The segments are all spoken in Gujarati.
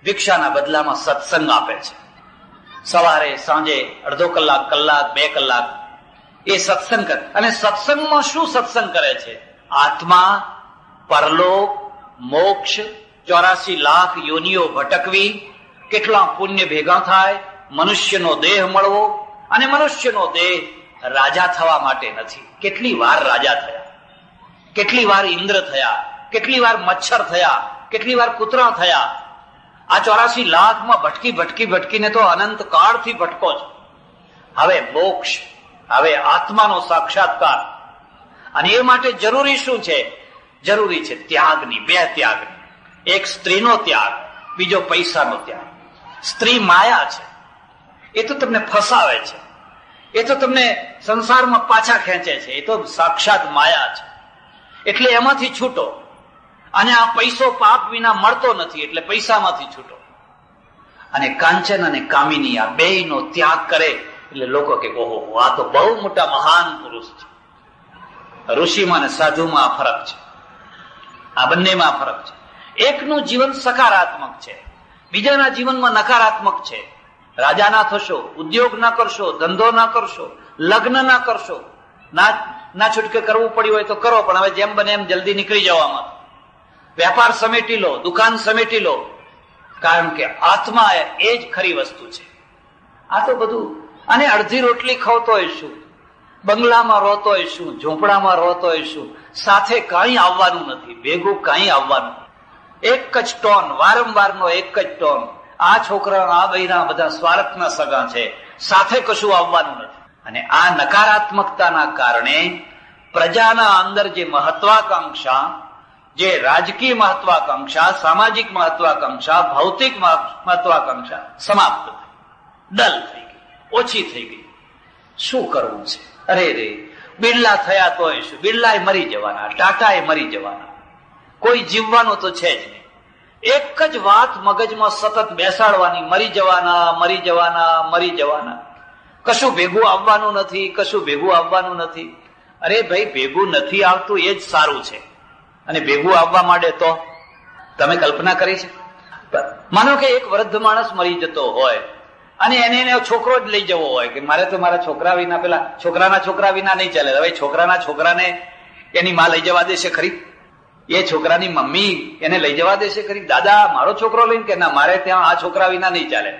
ભિક્ષાના બદલામાં સત્સંગ આપે છે. સવારે સાંજે અડધો કલાક, કલાક, 2 કલાક એ સત્સંગ કરે. અને સત્સંગમાં શું સત્સંગ કરે છે? આત્મા, પરલોક, મોક્ષ, 84 લાખ યોનિઓ ભટકવી, કેટલા પુણ્ય ભેગા થાય, મનુષ્યનો દેહ મળવો. અને મનુષ્યનો દેહ રાજા થવા માટે નથી. કેટલી વાર રાજા થયા, કેટલી વાર ઇન્દ્ર થયા, કેટલી વાર મચ્છર થયા, કેટલી વાર કૂતરા થયા. આ 84 લાખમાં ભટકીને તો અનંત કાળથી ભટકો છો. હવે મોક્ષ, હવે આત્માનો સાક્ષાત્કાર. અને એ માટે જરૂરી શું છે? જરૂરી છે ત્યાગની, 2 ત્યાગની. એક સ્ત્રીનો ત્યાગ, બીજો પૈસાનો ત્યાગ. સ્ત્રી માયા છે, એ તો તમને ફસાવે છે, એ તો તમને સંસારમાં પાછા ખેંચે છે, એ તો સાક્ષાત માયા છે. એટલે એમાંથી છૂટો. અને આ પૈસો પાપ વિના મળતો નથી, એટલે પૈસામાંથી છૂટો. અને કાંચન અને કામિની, આ બેયનો ત્યાગ કરે એટલે લોકો કે ઓહો, આ તો બહુ મોટા મહાન પુરુષ છે. ઋષિમાં અને સાધુમાં આ ફરક છે, આ બંનેમાં ફરક છે. એકનું જીવન સકારાત્મક છે, બીજાના જીવનમાં નકારાત્મક છે. રાજા ના થશો, ઉદ્યોગ ના કરશો, ધંધો ના કરશો, લગ્ન ના કરશો, ના છૂટકે કરવું પડ્યું હોય તો કરો, પણ હવે જેમ બને એમ જલ્દી નીકળી જવામાં. વેપાર સમેટી લો, દુકાન સમેટી લો, કારણ કે આત્મા એ જ ખરી વસ્તુ છે. આ તો બધું. અને અડધી રોટલી ખવતો હોય શું, બંગલામાં રોતો હોય શું, ઝૂંપડામાં રોતો હોય શું, સાથે કઈ આવવાનું નથી, ભેગું કઈ આવવાનું. એક જ ટોન, વારંવારનો એક જ ટોન. આ છોકરા, આ બૈરા બધા સ્વાર્થના સગા છે, સાથે કશું આવવાનું નથી. અને આ નકારાત્મકતાના કારણે પ્રજાના અંદર જે મહત્વાકાંક્ષા, જે રાજકીય મહત્વાકાંક્ષા, સામાજિક મહત્વાકાંક્ષા, ભૌતિક મહત્વાકાંક્ષા સમાપ્ત થઈ, ડલ થઈ ગઈ, ઓછી થઈ ગઈ. શું કરવું છે? અરે રે, બિરલા થયા તોય શું, બિરલા મરી જવાના, ટાટા એ મરી જવાના, કોઈ જીવવાનું તો છે જ નહીં. એક જ વાત મગજમાં સતત બેસાડવાની, મરી જવાના, મરી જવાના, મરી જવાના. કશું ભેગું આવવાનું નથી, કશું ભેગું આવવાનું નથી. અરે ભાઈ, ભેગું નથી આવતું એ જ સારું છે. અને ભેગું આવવા માંડે તો તમે કલ્પના કરી છે? માનો કે એક વૃદ્ધ માણસ મરી જતો હોય અને એને છોકરો જ લઈ જવો હોય કે મારે તો મારા છોકરા વિના, પેલા છોકરાના છોકરા વિના નહીં ચાલે. હવે છોકરાના છોકરાને એની માં લઈ જવા દેશે ખરી? એ છોકરાની મમ્મી એને લઈ જવા દેશે ખરી? દાદા મારો છોકરો લઈને, કે ના, મારે ત્યાં આ છોકરા વિના નહીં ચાલે.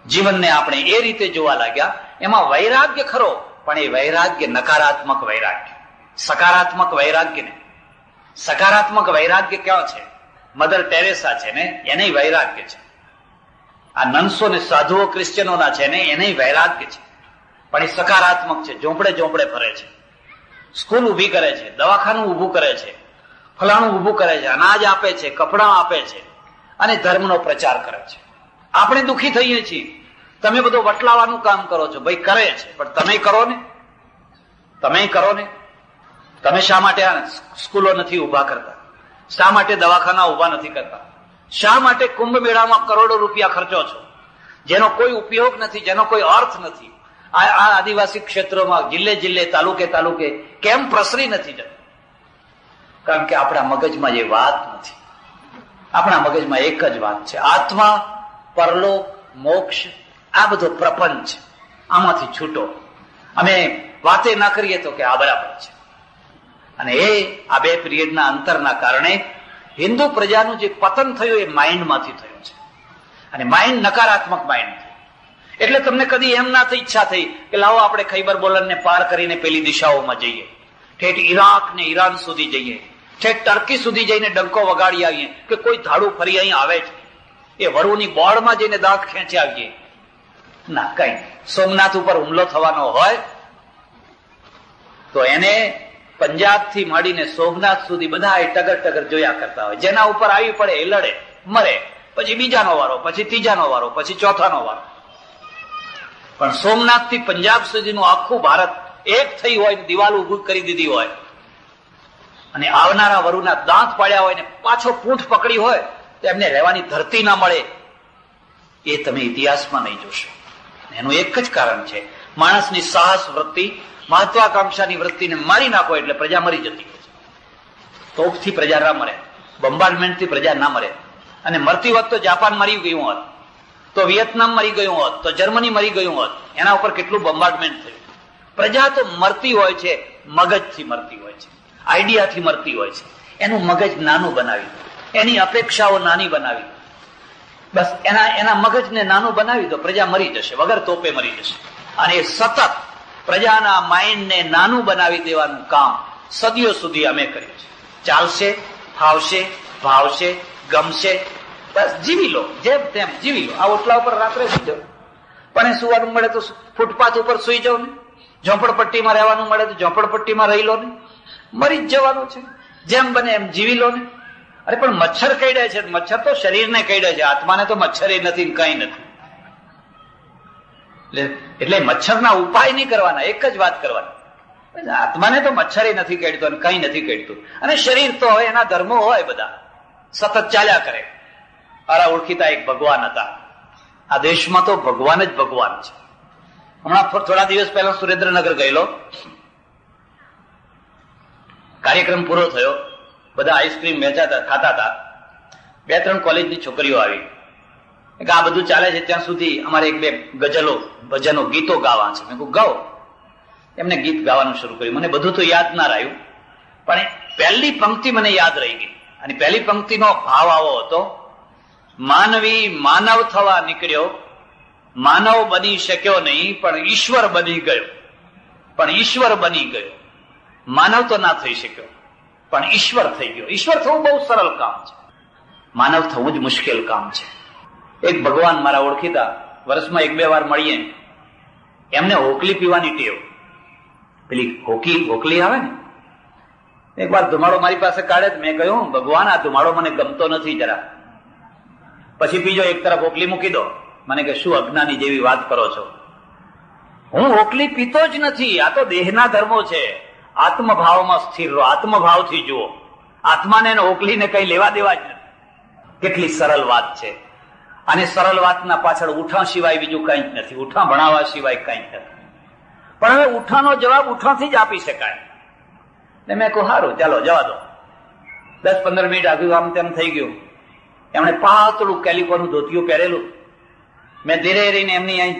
જીવનને આપણે એ રીતે જોવા લાગ્યા. એમાં વૈરાગ્ય ખરો, પણ એ વૈરાગ્ય નકારાત્મક વૈરાગ્ય, સકારાત્મક વૈરાગ્ય ને. સકારાત્મક વૈરાગ્ય ક્યાં છે? મધર ટેરેસા છે ને, એને વૈરાગ્ય છે. આ નંસો ને સાધુઓ ક્રિશ્ચિયનોના છે ને, એને વૈરાગ્ય છે. પણ એ સકારાત્મક છે. ઝોંપડે ઝોંપડે ફરે છે, સ્કૂલ ઉભી કરે છે, દવાખાનું ઉભું કરે છે, ફલાણું ઉભું કરે છે, અનાજ આપે છે, કપડાં આપે છે, અને ધર્મનો પ્રચાર કરે છે. આપણે દુઃખી થઈએ છીએ. તમે બધું વટલાવાનું કામ કરો છો. ભાઈ કરે છે, પણ તમે કરો ને, તમે કરો ને. તમે શા માટે આ સ્કૂલો નથી ઉભા કરતા? શા માટે દવાખાના ઉભા નથી કરતા? શા માટે કુંભ મેળામાં કરોડો રૂપિયા ખર્ચો છો, જેનો કોઈ ઉપયોગ નથી, જેનો કોઈ અર્થ નથી? આ આદિવાસી ક્ષેત્રોમાં જિલ્લે જિલ્લે, તાલુકે તાલુકે કેમ પ્રસરી નથી જતું? કારણ કે આપણા મગજમાં એ વાત નથી. આપણા મગજમાં એક જ વાત છે, આત્મા, પરલોક, મોક્ષ, આ બધો પ્રપંચ, આમાંથી છૂટો. અમે વાતે ના કરીએ તો કે આ બરાબર છે. અને આ 2 પિરિયડના અંતરના કારણે હિન્દુ પ્રજાનું જે પતન થયું એ માઇન્ડમાંથી થયું છે. અને માઇન્ડ નકારાત્મક માઇન્ડ થયું. એટલે તમને કદી એમ ના થઈ ઈચ્છા થઈ કે લાવો આપણે ખૈબર બોલનને પાર કરીને પેલી દિશાઓમાં જઈએ, ઠેઠ ઈરાક ને ઈરાન સુધી જઈએ, ઠેઠ ટર્કી સુધી જઈને ડંકો વગાડી આવીએ કે કોઈ ધાડું ફરી અહીં આવે છે, એ વરુની બોર્ડમાં જઈને દાંત ખેંચી આવીએ. ના, કઈ સોમનાથ ઉપર હુમલો થવાનો હોય તો એને પંજાબ થી માંડીને સોમનાથ સુધી બધા ટગર ટગર જોયા કરતા હોય. જેના ઉપર આવી પડે એ લડે, મરે, પછી બીજાનો વારો, પછી ત્રીજાનો વારો, પછી ચોથાનો વારો. પણ સોમનાથ થી પંજાબ સુધીનું આખું ભારત એક થઈ હોય, દિવાલ ઉભું કરી દીધી હોય, અને આવનારા વરુના દાંત પાડ્યા હોય ને પાછો પૂંઠ પકડી હોય તો એમને રહેવાની ધરતી ના મળે, એ તમે ઇતિહાસમાં નહીં જોશો. એનું એક જ કારણ છે, માણસની સાહસ વૃત્તિ, મહત્વાકાંક્ષાની વૃત્તિને મારી નાખો એટલે પ્રજા મરી જતી હોય છે. તોપથી પ્રજા ના મરે. બોમ્બાર્ડમેન્ટથી પ્રજા ના મરે. અને મરતી હોત તો જાપાન મરી ગયું હોત, તો વિયેતનામ મરી ગયું હોત, તો જર્મની મરી ગયું હોત. એના ઉપર કેટલું બોમ્બાર્ડમેન્ટ થયું. પ્રજા તો મરતી હોય છે, મગજથી મરતી હોય છે, આઈડિયાથી મરતી હોય છે. એનું મગજ નાનું બનાવી દો, એની અપેક્ષાઓ નાની બનાવી દો, બસ એના મગજને નાનું બનાવી દો, પ્રજા મરી જશે, વગર તોપે મરી જશે. અને એ સતત પ્રજાના માઇન્ડને નાનું બનાવી દેવાનું કામ સદીઓ સુધી અમે કર્યું છે. ચાલશે, ફાવશે, ભાવશે, ગમશે, બસ જીવી લો, જેમ તેમ જીવી લો. આ ઓટલા ઉપર રાત્રે સુઈ જાઓ, પણ એ સુવાનું મળે તો ફૂટપાથ ઉપર સુઈ જાઓ ને, ઝોપડપટ્ટીમાં રહેવાનું મળે તો ઝોપડપટ્ટીમાં રહી લો ને, મરી જ જવાનું છે. જેમ બને એમ જીવી લો ને. અરે પણ મચ્છર કઈડે છે, મચ્છર તો શરીરને કઈડે છે, આત્માને તો મચ્છર નથી, કઈ નથી. એટલે મચ્છરના ઉપાય નહીં કરવાના, એક જ વાત કરવાની, આત્માને તો મચ્છરે નથી કઈડતો અને કઈ નથી કઈડતું. અને શરીર તો હવે એના ધર્મો હોય બધા, સતત ચાલ્યા કરે. મારા ઓળખીતા એક ભગવાન હતા. આ દેશમાં તો ભગવાન જ ભગવાન છે. હમણાં થોડા દિવસ પહેલા સુરેન્દ્રનગર ગયેલો, કાર્યક્રમ પૂરો થયો, બધા આઈસ્ક્રીમ વેચાતા ખાતા હતા. 2-3 કોલેજની છોકરીઓ આવી. આ બધું ચાલે છે ત્યાં સુધી અમારે 1-2 ગઝલો, ભજનો, ગીતો ગાવા છે. મેં કહું ગાઓ. એમને ગીત ગાવાનું શરૂ કર્યું. મને બધું તો યાદ ના રહ્યું, પણ પહેલી પંક્તિ મને યાદ રહી ગઈ. અને પહેલી પંક્તિનો ભાવ આવો હતો: માનવી માનવ થવા નીકળ્યો, માનવ બની શક્યો નહીં, પણ ઈશ્વર બની ગયો. પણ ઈશ્વર બની ગયો. માનવ તો ના થઈ શક્યો, પણ ઈશ્વર થઈ ગયો. ઈશ્વર થવું બહુ સરળ કામ છે, માનવ થવું જ મુશ્કેલ કામ છે. એક ભગવાન મારા ઓળખીતા, વર્ષમાં 1-2 વાર મળીએ. એમને હોકલી પીવાની ટેવ, પેલી હોકલી આવે ને. એક વાર ધુમાડો મારી પાસે કાઢે, મેં કહ્યું ભગવાન આ ધુમાડો મને ગમતો નથી જરા. પછી બીજો એક તરફ હોકલી મૂકી દો. મને કે શું અજ્ઞાની જેવી વાત કરો છો, હું હોકલી પીતો જ નથી. આ તો દેહના ધર્મો છે. આત્મભાવમાં સ્થિર રહો, આત્મભાવથી જુઓ. આત્માને હોકલીને કઈ લેવા દેવા જ નથી. કેટલી સરળ વાત છે. અને સરળ વાતના પાછળ ઉઠા સિવાય બીજું કઈ જ નથી, ઉઠા ભણાવવા સિવાય કઈ જ નથી. પણ હવે ઉઠાનો જવાબ ઉઠાથી જ આપી શકાય. ને મેં કહું સારું ચાલો જવા દો. 10-15 મિનિટ આગળ આમ તેમ થઈ ગયું. એમણે પાતળું કેલિકોનું ધોતિયું પહેરેલું. મેં ધીરે રહીને એમની અહીં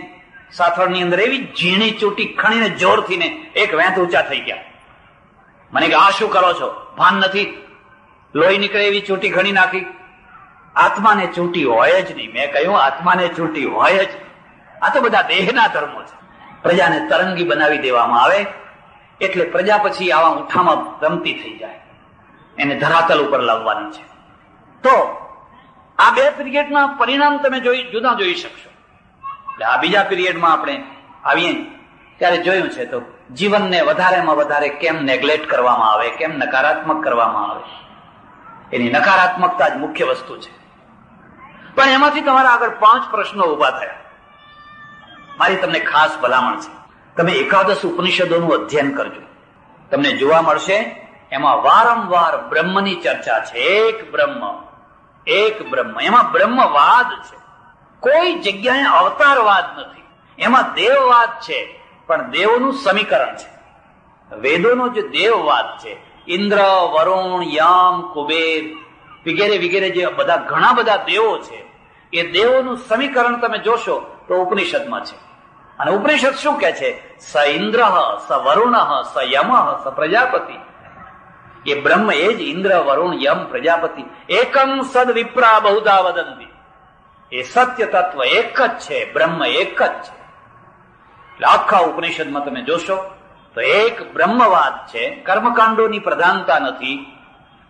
સાથળની અંદર એવી ઝીણી ચૂંટી ખણીને જોરથી ને 1 વેંત ઊંચા થઈ ગયા. મને કે આ શું કરો છો, ભાન નથી? લોહી નીકળે એવી ચૂંટી ઘણી નાખી. આત્માને ચૂંટી હોય જ નહીં. મેં કહ્યું આત્માને ચૂંટી હોય જ. આ તો બધા દેહના ધર્મો છે. પ્રજાને તરંગી બનાવી દેવામાં આવે એટલે પ્રજા પછી આવા ઉઠામાં રમતી થઈ જાય. એને ધરાતલ ઉપર લાવવાની છે. તો આ 2 પિરિયડના પરિણામ તમે જુદા જોઈ શકશો. એટલે આ બીજા પિરિયડમાં આપણે આવીએ ત્યારે જોયું છે તો જીવનને વધારેમાં વધારે કેમ નેગ્લેક્ટ કરવામાં આવે, કેમ નકારાત્મક કરવામાં આવે. એની નકારાત્મકતા જ મુખ્ય વસ્તુ છે. પણ એમાંથી તમારા આગળ 5 પ્રશ્નો ઉભા થયા. મારી તમને ખાસ ભલામણ છે, તમે 11 ઉપનિષદોનું અધ્યયન કરજો. તમને જોવા મળશે એમાં વારંવાર બ્રહ્મની ચર્ચા છે. એક બ્રહ્મ. એમાં બ્રહ્મવાદ છે. કોઈ જગ્યાએ અવતારવાદ નથી. એમાં દેવવાદ છે, પણ દેવનું સમીકરણ છે. વેદોનો જે દેવવાદ છે, ઇન્દ્ર, વરુણ, યમ, કુબેર વગેરે વગેરે જે બધા ઘણા બધા દેવો છે, એ દેવોનું સમીકરણ તમે જોશો તો ઉપનિષદમાં છે. અને ઉપનિષદ શું કે છે? સ ઇન્દ્ર, સ વરુણ, સ યમ, સ પ્રજાપતિ. એ બ્રહ્મ એ જ ઇન્દ્ર, વરુણ, યમ, પ્રજાપતિ. એકમ સદ વિપ્રા બહુધા વદંતી. એ સત્ય તત્વ એક જ છે, બ્રહ્મ એક જ છે. એટલે આખા ઉપનિષદમાં તમે જોશો તો એક બ્રહ્મવાદ છે. કર્મકાંડોની પ્રધાનતા નથી,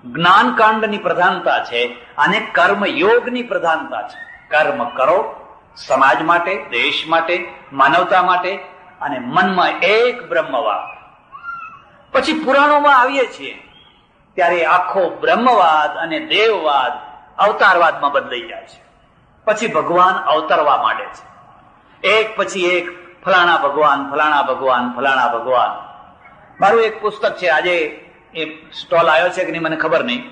જ્ઞાનકાંડની પ્રધાનતા છે, અને કર્મયોગની પ્રધાનતા છે. કર્મ કરો સમાજ માટે, દેશ માટે, માનવતા માટે, અને મનમાં એક બ્રહ્મવાદ. પછી પુરાણોમાં આવીએ છીએ ત્યારે આખો બ્રહ્મવાદ અને દેવવાદ અવતારવાદમાં બદલાઈ જાય છે. પછી ભગવાન અવતરવા માંડે છે. એક પછી એક ફલાણા ભગવાન, ફલાણા ભગવાન, ફલાણા ભગવાન. મારું એક પુસ્તક છે, આજે એ સ્ટોલ આવ્યો છે કે નહીં મને ખબર નહીં,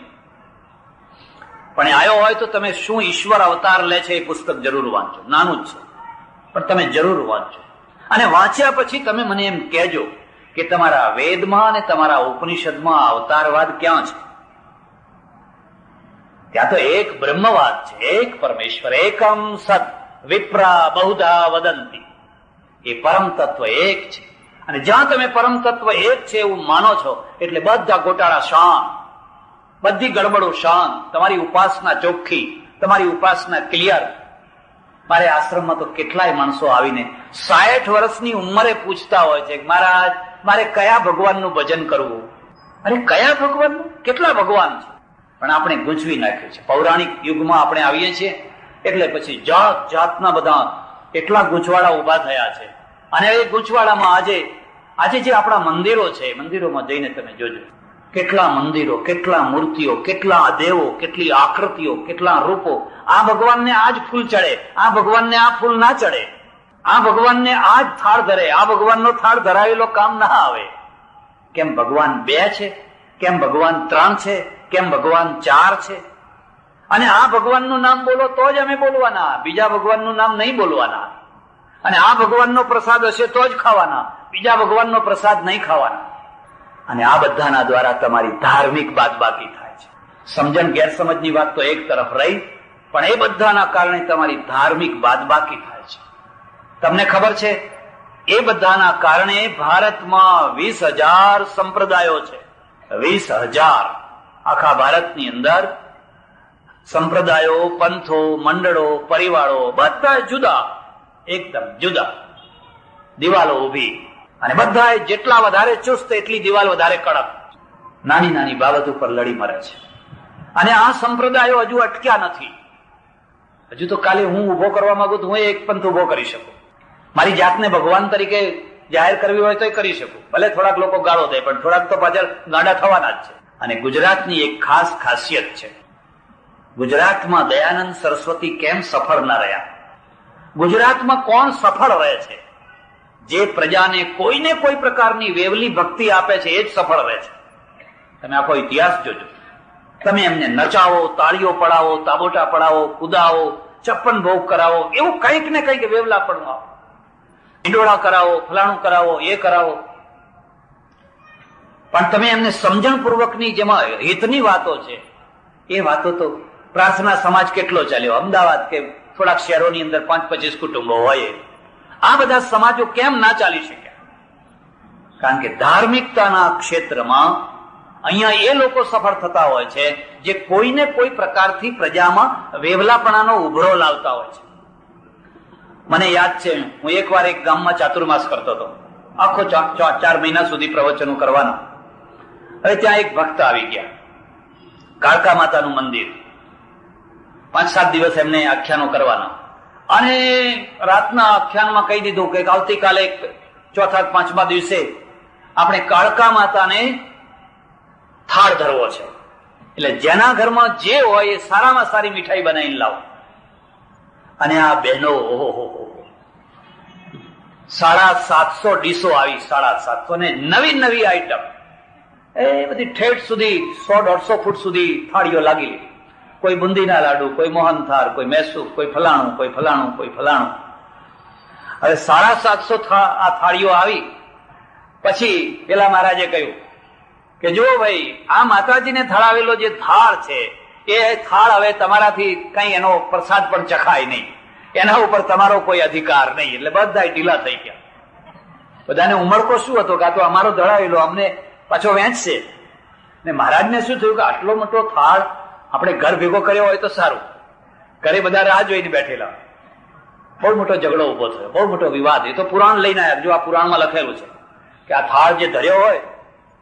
પણ આવ્યો હોય તો તમે શું ઈશ્વર અવતાર લે છે એ પુસ્તક જરૂર વાંચો. નાનું જ છે પણ તમે જરૂર વાંચો. અને વાંચ્યા પછી તમે મને એમ કહેજો કે તમારા વેદમાં અને તમારા ઉપનિષદમાં અવતારવાદ ક્યાં છે. ત્યાં તો એક બ્રહ્મવાદ છે, એક પરમેશ્વર, એકમ સત વિપ્રા બહુધા વદંતી. એ પરમ તત્વ એક છે. અને જ્યાં તમે પરમ તત્વ એક છે એવું માનો છો એટલે બધા ગોટાળા શાંત, બધી ગડબડો શાંત, તમારી ઉપાસના ચોખ્ખી, તમારી ઉપાસના ક્લિયર. મારે આશ્રમમાં તો કેટલાય માણસો આવીને 60 વર્ષની ઉંમરે પૂછતા હોય છે, મહારાજ મારે કયા ભગવાનનું ભજન કરવું? અરે કયા ભગવાનનું? કેટલા ભગવાન છે? પણ આપણે ગૂંચવી નાખ્યું છે. પૌરાણિક યુગમાં આપણે આવીએ છીએ એટલે પછી જાત જાતના બધા એટલા ગૂંચવાડા ઉભા થયા છે. અને એ ગૂંચવાડામાં આજે જે આપણા મંદિરો છે, મંદિરોમાં જઈને તમે જોજો, કેટલા મંદિરો, કેટલા મૂર્તિઓ, કેટલા દેવો, કેટલી આકૃતિઓ, કેટલા રૂપો. આ ભગવાનને આ જ ફૂલ ચડે, આ ભગવાનને આ ફૂલ ના ચડે, આ ભગવાનને આ જ થાળ ધરે, આ ભગવાનનો થાળ ધરાવેલો કામ ના આવે. કેમ ભગવાન 2 છે? કેમ ભગવાન 3 છે? કેમ ભગવાન 4 છે? અને આ ભગવાનનું નામ બોલો તો જ અમે બોલવાના, બીજા ભગવાનનું નામ નહીં બોલવાના. અને આ ભગવાનનો પ્રસાદ હશે તો જ ખાવાના, બીજા ભગવાનનો પ્રસાદ નહીં ખાવાના. અને આ બધાના દ્વારા તમારી ધાર્મિક બાદબાકી થાય છે. સમજણ ગેરસમજની વાત તો એક તરફ રહી, પણ એ બધાના કારણે તમારી ધાર્મિક બાદબાકી થાય છે. તમને ખબર છે, એ બધાના કારણે ભારતમાં 20,000 સંપ્રદાયો છે. 20,000 આખા ભારતની અંદર સંપ્રદાયો, પંથો, મંડળો, પરિવારો બધા જુદા, એકદમ જુદા. દિવાલો ઉભી, અને બધા જેટલા વધારે ચુસ્ત એટલી દિવાલ વધારે કડક. નાની નાની બાબત ઉપર લડી મરે છે. અને આ સંપ્રદાયો હજુ અટક્યા નથી. હજુ તો કાલે હું ઉભો કરવા માંગુ તો હું એક પંથ ઉભો કરી શકું, મારી જાતને ભગવાન તરીકે જાહેર કરવી હોય તો કરી શકું. ભલે થોડાક લોકો ગાળો દે, પણ થોડાક તો પાછળ ગાંડા થવાના જ છે. અને ગુજરાતની એક ખાસ ખાસિયત છે, ગુજરાતમાં દયાનંદ સરસ્વતી કેમ સફળ ના રહ્યા? ગુજરાતમાં કોણ સફળ રહે છે? જે પ્રજાને કોઈને કોઈ પ્રકારની વેવલી ભક્તિ આપે છે એ જ સફળ રહે છે. તમે આખો ઇતિહાસ જોજો. તમે એમને નચાવો, તાળીઓ પડાવો, તાબોટા પડાવો, કુદાવો, 56 ભોગ કરાવો, એવું કંઈક ને કંઈક વેવલા પણ આપો, ઈંડોળા કરાવો, ફલાણું કરાવો, એ કરાવો. પણ તમે એમને સમજણપૂર્વકની જેમાં હિતની વાતો છે એ વાતો તો પ્રાર્થના સમાજ કેટલો ચાલ્યો, અમદાવાદ કે થોડાક શહેરોની અંદર 5-25 કુટુંબો હોય, આ બધા સમાજો કેમ ના ચાલી શક્યા? કારણ કે ધાર્મિકતાના ક્ષેત્રમાં અહીંયા એ લોકો સફળ થતા હોય છે જે કોઈને કોઈ પ્રકારથી પ્રજામાં વેવલાપણાનો ઉભરો લાવતા હોય છે. મને યાદ છે, હું એકવાર એક ગામમાં ચાતુર્માસ કરતો હતો. આખો 4 મહિના સુધી પ્રવચનો કરવાના. હવે ત્યાં એક ભક્ત આવી ગયા, કાળકા માતાનું મંદિર, 5-7 દિવસ એમને આખ્યાનો કરવાના. અને રાતના આખ્યાનમાં કહી દીધું કે આવતીકાલે 4-5મા દિવસે આપણે કાળકા માતાને થાળ ધરવો છે, એટલે જેના ઘરમાં જે હોય એ સારામાં સારી મીઠાઈ બનાવીને લાવો. અને આ બહેનો 750 ડીશો આવી, 750, ને નવી નવી આઈટમ, એ બધી ઠેઠ સુધી 100-150 ફૂટ સુધી થાળીઓ લાગી લીધી. કોઈ બુંદીના લાડુ, કોઈ મોહનથાળ, કોઈ મૈસૂર, કોઈ ફલાણું, કોઈ ફલાણું, કોઈ ફલાણું. હવે 750 આ થાળીઓ આવી પછી પેલા મહારાજે કહ્યું કે જો ભાઈ, આ માતાજીને થળાવેલો જે થાળ છે એ થાળ હવે તમારાથી કઈ એનો પ્રસાદ પણ ચખાય નહીં, એના ઉપર તમારો કોઈ અધિકાર નહીં. એટલે બધા ઢીલા થઈ ગયા. બધાને ઉમળકો શું હતો કે આ તો અમારો ધડાવેલો, અમને પાછો વેચશે. ને મહારાજને શું થયું કે આટલો મોટો થાળ આપણે ઘર ભેગો કર્યો હોય તો સારું, ઘરે બધા રાહ જોઈને બેઠેલા. બહુ મોટો ઝઘડો ઉભો થયો, બહુ મોટો વિવાદ. એ તો પુરાણ લઈને આવ્યા. જો આ પુરાણમાં લખેલું છે કે આ થાળ જે ધર્યો હોય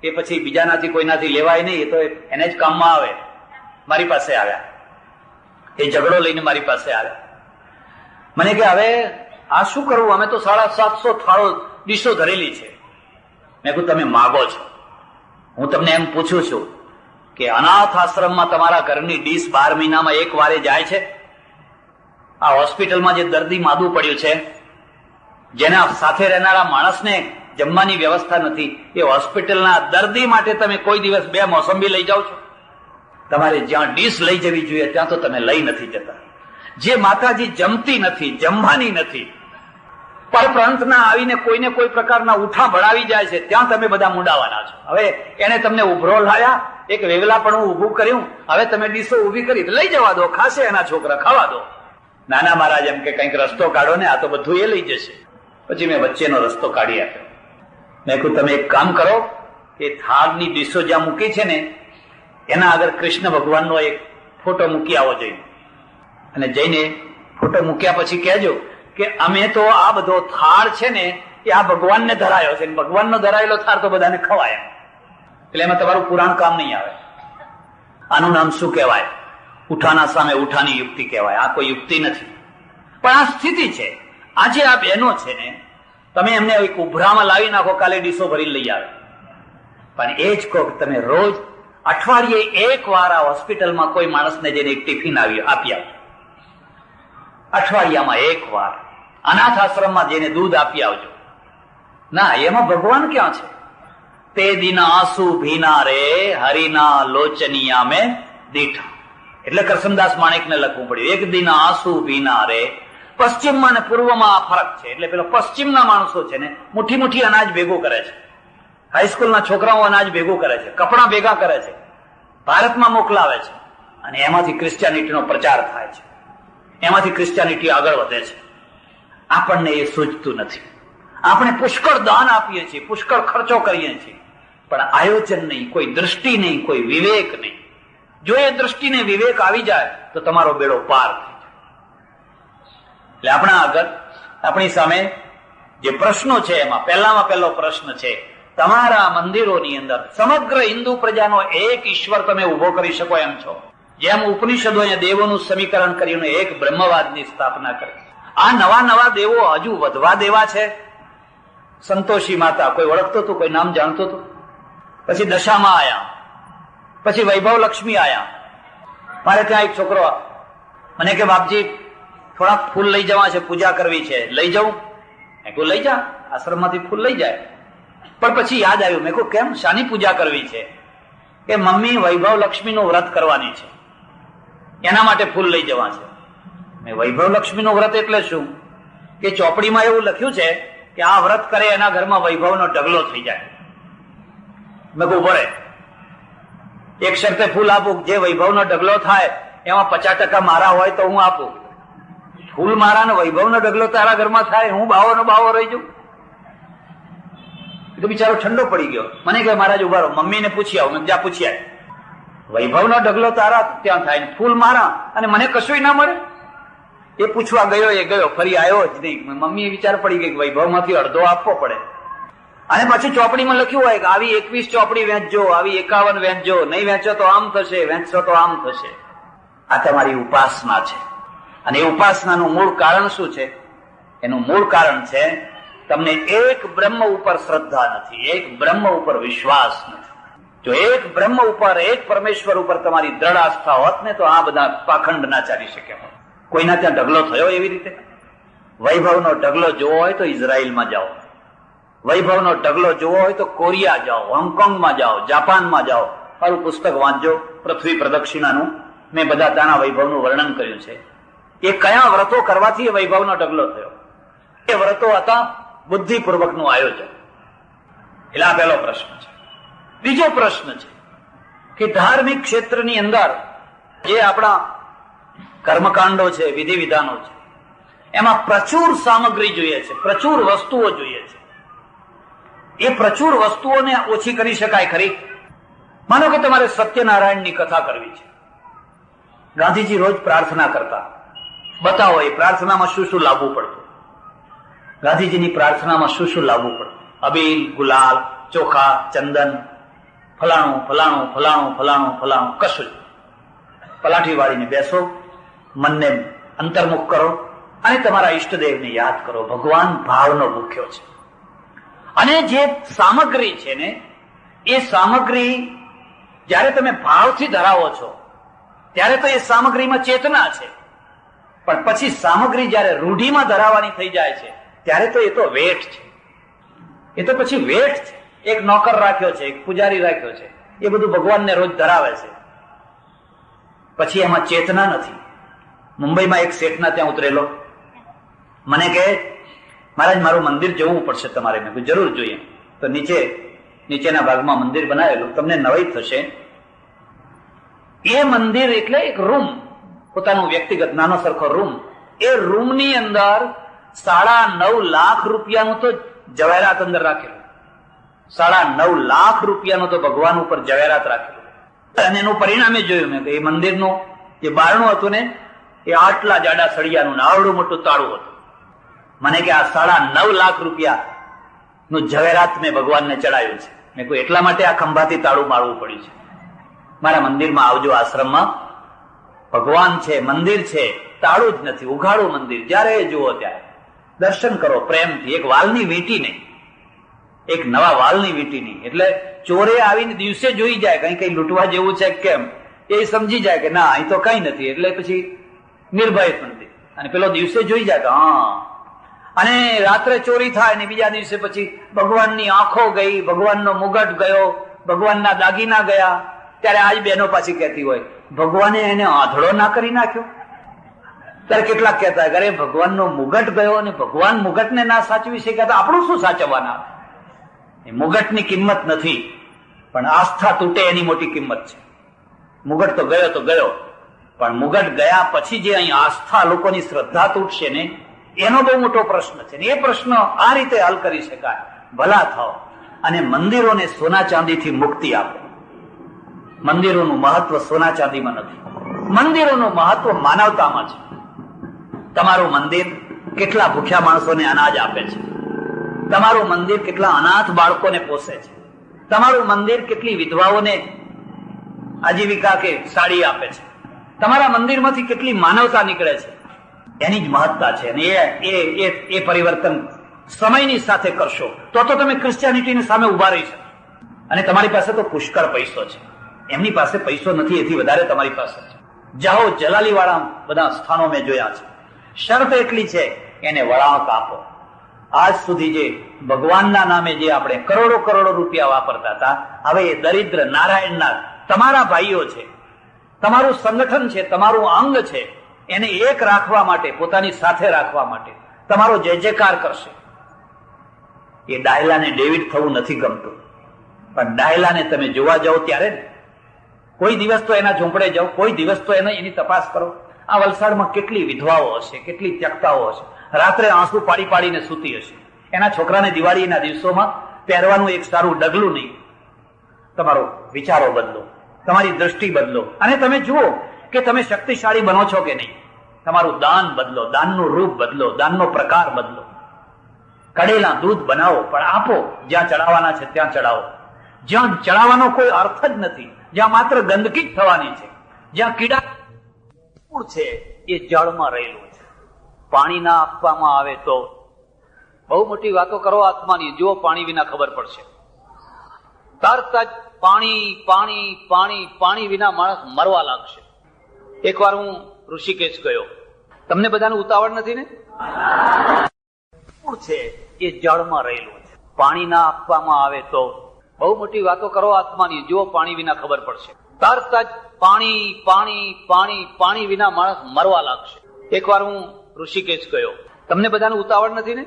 એ પછી બીજાનાથી કોઈનાથી લેવાય નહીં, એ તો એને જ કામમાં આવે. મારી પાસે આવ્યા, એ ઝઘડો લઈને મારી પાસે આવ્યા. મને કે હવે આ શું કરવું? અમે તો 750 થાળો ડીશો ધરેલી છે. મેં કહ્યું તમે માગો છો, હું તમને એમ પૂછું છું કે અનાથ આશ્રમમાં તમારા ઘરની ડીશ 12 મહિનામાં એક વારે જાય છે? આ હોસ્પિટલમાં જે દર્દી માદું પડ્યું છે, જેના સાથે રહેનારા માણસને જમવાની વ્યવસ્થા નથી, એ હોસ્પિટલના દર્દી માટે તમે કોઈ દિવસ 2 મોસંબી લઈ જાઓ છો? તમારે જ્યાં ડીશ લઈ જવી જોઈએ ત્યાં તો તમે લઈ નથી જતા. જે માતાજી જમતી નથી, જમવાની નથી, પરપ્રાંતના આવીને કોઈને કોઈ પ્રકારના ઉઠા ભળાવી જાય છે, ત્યાં તમે બધા મુંડાવાના છો. હવે એને તમને ઉભરો લાવ્યા, એક વેગલાપણું ઉભું કર્યું, હવે તમે ડીશો ઉભી કરી લઈ જવા દો, ખાશે એના છોકરા, ખાવા દો. નાના મહારાજ એમ કે કંઈક રસ્તો કાઢો ને, આ તો બધું એ લઈ જશે. પછી મેં વચ્ચેનો રસ્તો કાઢી આપ્યો. મેં કહ્યું તમે એક કામ કરો, કે થાળની ડીશો જ્યાં મૂકી છે ને એના આગળ કૃષ્ણ ભગવાનનો એક ફોટો મૂકી આવો જઈને, અને જઈને ફોટો મૂક્યા પછી કહેજો કે અમે તો આ બધો થાળ છે ને એ આ ભગવાનને ધરાયો છે, ભગવાનનો ધરાયેલો થાળ તો બધાને ખવાય, એટલે એમાં તમારું પુરાણ કામ નહીં આવે. આનું નામ શું કહેવાય? ઉઠાના સામે ઉઠાની યુક્તિ કહેવાય. આ કોઈ યુક્તિ નથી, પણ આ સ્થિતિ છે. આજે આ બહેનો છે ને, તમે એમને એક ઉભરામાં લાવી નાખો, કાલે ડીશો ભરી લઈ આવે. પણ એ જ કહો કે તમે રોજ અઠવાડિયે એક વાર આ હોસ્પિટલમાં કોઈ માણસને જઈને એક ટિફિન આપી આપજો. અઠવાડિયામાં એક વાર અનાથ આશ્રમમાં જઈને દૂધ આપી આવજો. ના, એમાં ભગવાન ક્યાં છે? તે દિન આંસુ ભીના રે હરિના લોચનિયા મેં દીઠા. એટલે કરસનદાસ માણેકને લખવું પડ્યું, એક દિન આંસુ ભીના રે. પશ્ચિમમાં અને પૂર્વમાં આ ફરક છે. એટલે પેલો પશ્ચિમના માણસો છે ને મુઠ્ઠી મુઠ્ઠી અનાજ ભેગું કરે છે, હાઈસ્કૂલના છોકરાઓ અનાજ ભેગું કરે છે, કપડાં ભેગા કરે છે, ભારતમાં મોકલાવે છે, અને એમાંથી ક્રિશ્ચિયાનિટીનો પ્રચાર થાય છે, એમાંથી ક્રિશ્ચિયાનિટી આગળ વધે છે. આપણને એ સૂચતું નથી. આપણે પુષ્કળ દાન આપીએ છીએ, પુષ્કળ ખર્ચો કરીએ છીએ, પણ આયોજન નહીં, કોઈ દ્રષ્ટિ નહીં, કોઈ વિવેક નહીં. જો એ દ્રષ્ટિને વિવેક આવી જાય તો તમારો બેડો પાર થઈ જાય. એટલે આપણા આગળ આપણી સામે જે પ્રશ્નો છે એમાં પહેલામાં પહેલો પ્રશ્ન છે, તમારા મંદિરોની અંદર સમગ્ર હિન્દુ પ્રજાનો એક ઈશ્વર તમે ઉભો કરી શકો એમ છો? જેમ ઉપનિષદોએ દેવોનું સમીકરણ કર્યું, એક બ્રહ્મવાદની સ્થાપના કરી. આ નવા નવા દેવો હજુ વધવા દેવા છે. સંતોષી માતા કોઈ ઓળખતો હતું, કોઈ નામ જાણતો હતું? પછી દશામાં આયા, પછી વૈભવ લક્ષ્મી આયા. મારે ત્યાં એક છોકરો મને કે બાપજી થોડાક ફૂલ લઈ જવા છે, પૂજા કરવી છે, લઈ જાઉં? મેં કહું લઈ જા, આશ્રમમાંથી ફૂલ લઈ જાય. પણ પછી યાદ આવ્યું, મેં કહું કેમ, શાની પૂજા કરવી છે? કે મમ્મી વૈભવ લક્ષ્મીનું વ્રત કરવાની છે, એના માટે ફૂલ લઈ જવા છે. મેં વૈભવ લક્ષ્મીનું વ્રત એટલે શું? કે ચોપડીમાં એવું લખ્યું છે કે આ વ્રત કરે એના ઘરમાં વૈભવનો ઢગલો થઈ જાય. મેં કહું ભરે એક શરતે ફૂલ આપું, જે વૈભવનો ઢગલો થાય એમાં 50% મારા હોય તો હું આપું. ફૂલ મારા ને વૈભવનો ઢગલો તારા ઘરમાં થાય, હું બાવો બાવો રહી જાઉં? તો બિચારો ઠંડો પડી ગયો. મને કહે મહારાજ ઉભા રહો, મમ્મીને પૂછી આવું. મેં જા પૂછી આવ. વૈભવનો ઢગલો તારા ત્યાં થાય, ફૂલ મારા, અને મને કશું ના મળે? એ પૂછવા ગયો, એ ગયો, ફરી આવ્યો જ નહીં. મમ્મી વિચાર પડી ગઈ, વૈભવમાંથી અડધો આપવો પડે. અને પછી ચોપડીમાં લખ્યું હોય કે આવી 21 ચોપડી વેચજો, આવી 51 વેચજો, નહીં વેચો તો આમ થશે, વેચશો તો આમ થશે. આ તમારી ઉપાસના છે. અને એ ઉપાસનાનું મૂળ કારણ શું છે? એનું મૂળ કારણ છે તમને એક બ્રહ્મ ઉપર શ્રદ્ધા નથી, એક બ્રહ્મ ઉપર વિશ્વાસ નથી. જો એક બ્રહ્મ ઉપર, એક પરમેશ્વર ઉપર તમારી દ્રઢ આસ્થા હોત ને તો આ બધા પાખંડ ના ચાલી શકે. કોઈના ત્યાં ઢગલો થયો એવી રીતે? વૈભવનો ઢગલો જોવો હોય તો ઇઝરાયલમાં જાઓ, વૈભવનો ઢગલો જોવો હોય તો કોરિયા જાઓ, હોંગકોંગમાં જાઓ, જાપાનમાં જાઓ. મારું પુસ્તક વાંચજો, પૃથ્વી પ્રદક્ષિણાનું. મેં બધા ત્યાંના વૈભવનું વર્ણન કર્યું છે. એ કયા વ્રતો કરવાથી એ વૈભવનો ઢગલો થયો? એ વ્રતો હતા બુદ્ધિપૂર્વકનું આયોજન. એટલે આ પહેલો પ્રશ્ન છે. બીજો પ્રશ્ન છે કે ધાર્મિક ક્ષેત્રની અંદર જે આપણા કર્મકાંડો છે, વિધિ વિધાનો છે, એમાં પ્રચુર સામગ્રી જોઈએ છે, પ્રચુર વસ્તુઓ જોઈએ છે. એ પ્રચુર વસ્તુઓને ઓછી કરી શકાય ખરી? માનો કે તમારે સત્યનારાયણની કથા કરવી છે. ગાંધીજી રોજ પ્રાર્થના કરતા, બતાવો એ પ્રાર્થનામાં શું શું લાવવું પડતું? ગાંધીજીની પ્રાર્થનામાં શું શું લાવવું પડતું? અબીલ, ગુલાલ, ચોખા, ચંદન, ફલાણું ફલાણું ફલાણું ફલાણું ફલાણું, કશું જ. પલાઠી વાળીને બેસો, મનને અંતર્મુખ કરો અને તમારા ઈષ્ટદેવને યાદ કરો. ભગવાન ભાવનો ભૂખ્યો છે. અને જે સામગ્રી છે ને, એ સામગ્રી જયારે તમે ભાવથી ધરાવો છો ત્યારે તો એ સામગ્રીમાં ચેતના છે, પણ પછી સામગ્રી જયારે રૂઢિમાં ધરાવવાની થઈ જાય છે ત્યારે તો એ તો વેઠ છે. એ તો પછી વેઠ છે. એક નોકર રાખ્યો છે, એક પૂજારી રાખ્યો છે, એ બધું ભગવાનને રોજ ધરાવે છે, પછી એમાં ચેતના નથી. મુંબઈમાં એક શેઠના ત્યાં ઉતરેલો, મને કહે મહારાજ મારું મંદિર જોવું પડશે તમારે. મેં કીધું જરૂર જોઈએ. તો નીચેના ભાગમાં મંદિર બનાવેલું, તમને નવાઈ થશે. એ મંદિર એટલે એક રૂમ, પોતાનું વ્યક્તિગત નાનો સરખો રૂમ. એ રૂમની અંદર 9.5 લાખ રૂપિયાનું તો જવેરાત અંદર રાખેલું. 9.5 લાખ રૂપિયાનું તો ભગવાન ઉપર જવેરાત રાખેલું. અને એનું પરિણામે જોયું મેં કે એ મંદિરનું જે બારણું હતું ને, એ આટલા જાડા સળિયાનું ને આવડું મોટું તાળું હતું. મને કે આ 9.5 લાખ રૂપિયાનું ઝવેરાત મેં ભગવાનને ચડાવ્યું છે. મેં કોઈ એટલા માટે આ ખંભાથી તાળું મારવું પડ્યું છે. મારા મંદિરમાં આવજો, આશ્રમમાં ભગવાન છે, મંદિર છે, તાળું જ નથી, ઉઘાડું મંદિર. જયારે જુઓ ત્યારે દર્શન કરો પ્રેમથી, એક વાલની વીંટી નહીં, એક નવા વાલની વીંટી નહીં. એટલે ચોરે આવીને દિવસે જોઈ જાય કઈ લૂંટવા જેવું છે કેમ, એ સમજી જાય કે ના અહીં તો કઈ નથી. એટલે પછી નિર્ભય મંદિર. અને પેલો દિવસે જોઈ જાય કે હા. અને રાત્રે ચોરી થાય ને બીજા દિવસે પછી ભગવાનની આંખો ગઈ, ભગવાનનો મુગટ ગયો, ભગવાનના દાગીના ગયા. ત્યારે આજ બહેનો પાછી કહેતી હોય ભગવાને એને આંધળો ના કરી નાખ્યો. ત્યારે કેટલાક કહેતા અરે ભગવાનનો મુગટ ગયો અને ભગવાન મુગટને ના સાચવી શકે તો આપણું શું સાચવવાના? એ મુગટની કિંમત નથી, પણ આસ્થા તૂટે એની મોટી કિંમત છે. મુગટ તો ગયો, પણ મુગટ ગયા પછી જે અહીં આસ્થા, લોકોની શ્રદ્ધા તૂટશે ને, એનો બહુ મોટો પ્રશ્ન છે. ને એ પ્રશ્ન આ રીતે હલ કરી શકાય. ભલા થાઓ અને મંદિરોને સોના ચાંદીથી મુક્તિ આપો. મંદિરોનું મહત્વ સોના ચાંદીમાં નથી. મંદિરોનું મહત્વ માનવતામાં છે. તમારું મંદિર કેટલા ભૂખ્યા માણસોને અનાજ આપે છે. તમારું મંદિર કેટલા અનાથ બાળકોને પોષે છે. તમારું મંદિર કેટલી વિધવાઓને આજીવિકા કે સાડી આપે છે. તમારા મંદિરમાંથી કેટલી માનવતા નીકળે છે. એની જ મહત્તા છે. અને એ પરિવર્તન સમયની સાથે કરશો તો તમે ક્રિશ્ચિયાનિટીની સામે ઉભા રહી શકો. અને તમારી પાસે તો પુષ્કળ પૈસો છે. એમની પાસે પૈસો નથી, એથી વધારે તમારી પાસે છે. જાઓ, જલાલી વાળા બધા સ્થાનો મેં જોયા છે. શરત એટલી છે એને વળાંક આપો. આજ સુધી જે ભગવાનના નામે જે આપણે કરોડો રૂપિયા વાપરતા હતા, હવે એ દરિદ્ર નારાયણના તમારા ભાઈઓ છે, તમારું સંગઠન છે, તમારું અંગ છે, એને એક રાખવા માટે, પોતાની સાથે રાખવા માટે તમારો જય જયકાર કરશે. એ ડાયલાને ડેવિડ થવું નથી ગમતું, પણ ડાયલાને તમે જોવા જાઓ ત્યારે કોઈ દિવસ તો એના ઝૂંપડે જાઓ, કોઈ દિવસ તો એની તપાસ કરો. આ વલસાડમાં કેટલી વિધવાઓ હશે, કેટલી ત્યક્તાઓ હશે, રાત્રે આંસુ પાડીને સૂતી હશે. એના છોકરાને દિવાળીના દિવસોમાં પહેરવાનું એક સારું ડગલું નહીં. તમારો વિચારો બદલો, તમારી દ્રષ્ટિ બદલો, અને તમે જુઓ કે તમે શક્તિશાળી બનો છો કે નહીં. તમારું દાન બદલો, દાનનું રૂપ બદલો, દાનનો પ્રકાર બદલો. કડેલા દૂધ બનાવો, પણ આપો. જ્યાં ચડાવવાના છે ત્યાં ચડાવો. જ્યાં ચડાવવાનો કોઈ અર્થ જ નથી, જ્યાં માત્ર ગંદકી જ થવાની છે, જ્યાં કીડા છે એ જળમાં રહેલું છે. પાણી ના આપવામાં આવે તો બહુ મોટી વાતો કરો આત્માની. જુઓ, પાણી વિના ખબર પડશે. તરત જ પાણી વિના માણસ મરવા લાગશે. એકવાર હું ઋષિકેશ ગયો. તમને બધાને ઉતાવળ નથી ને? છે એ જળમાં રહેલું છે. પાણી ના આપવામાં આવે તો બહુ મોટી વાતો કરો આત્માની. જુઓ, પાણી વિના ખબર પડશે. તરત જ પાણી વિના માણસ મરવા લાગશે. એકવાર હું ઋષિકેશ ગયો. તમને બધાને ઉતાવળ નથી ને?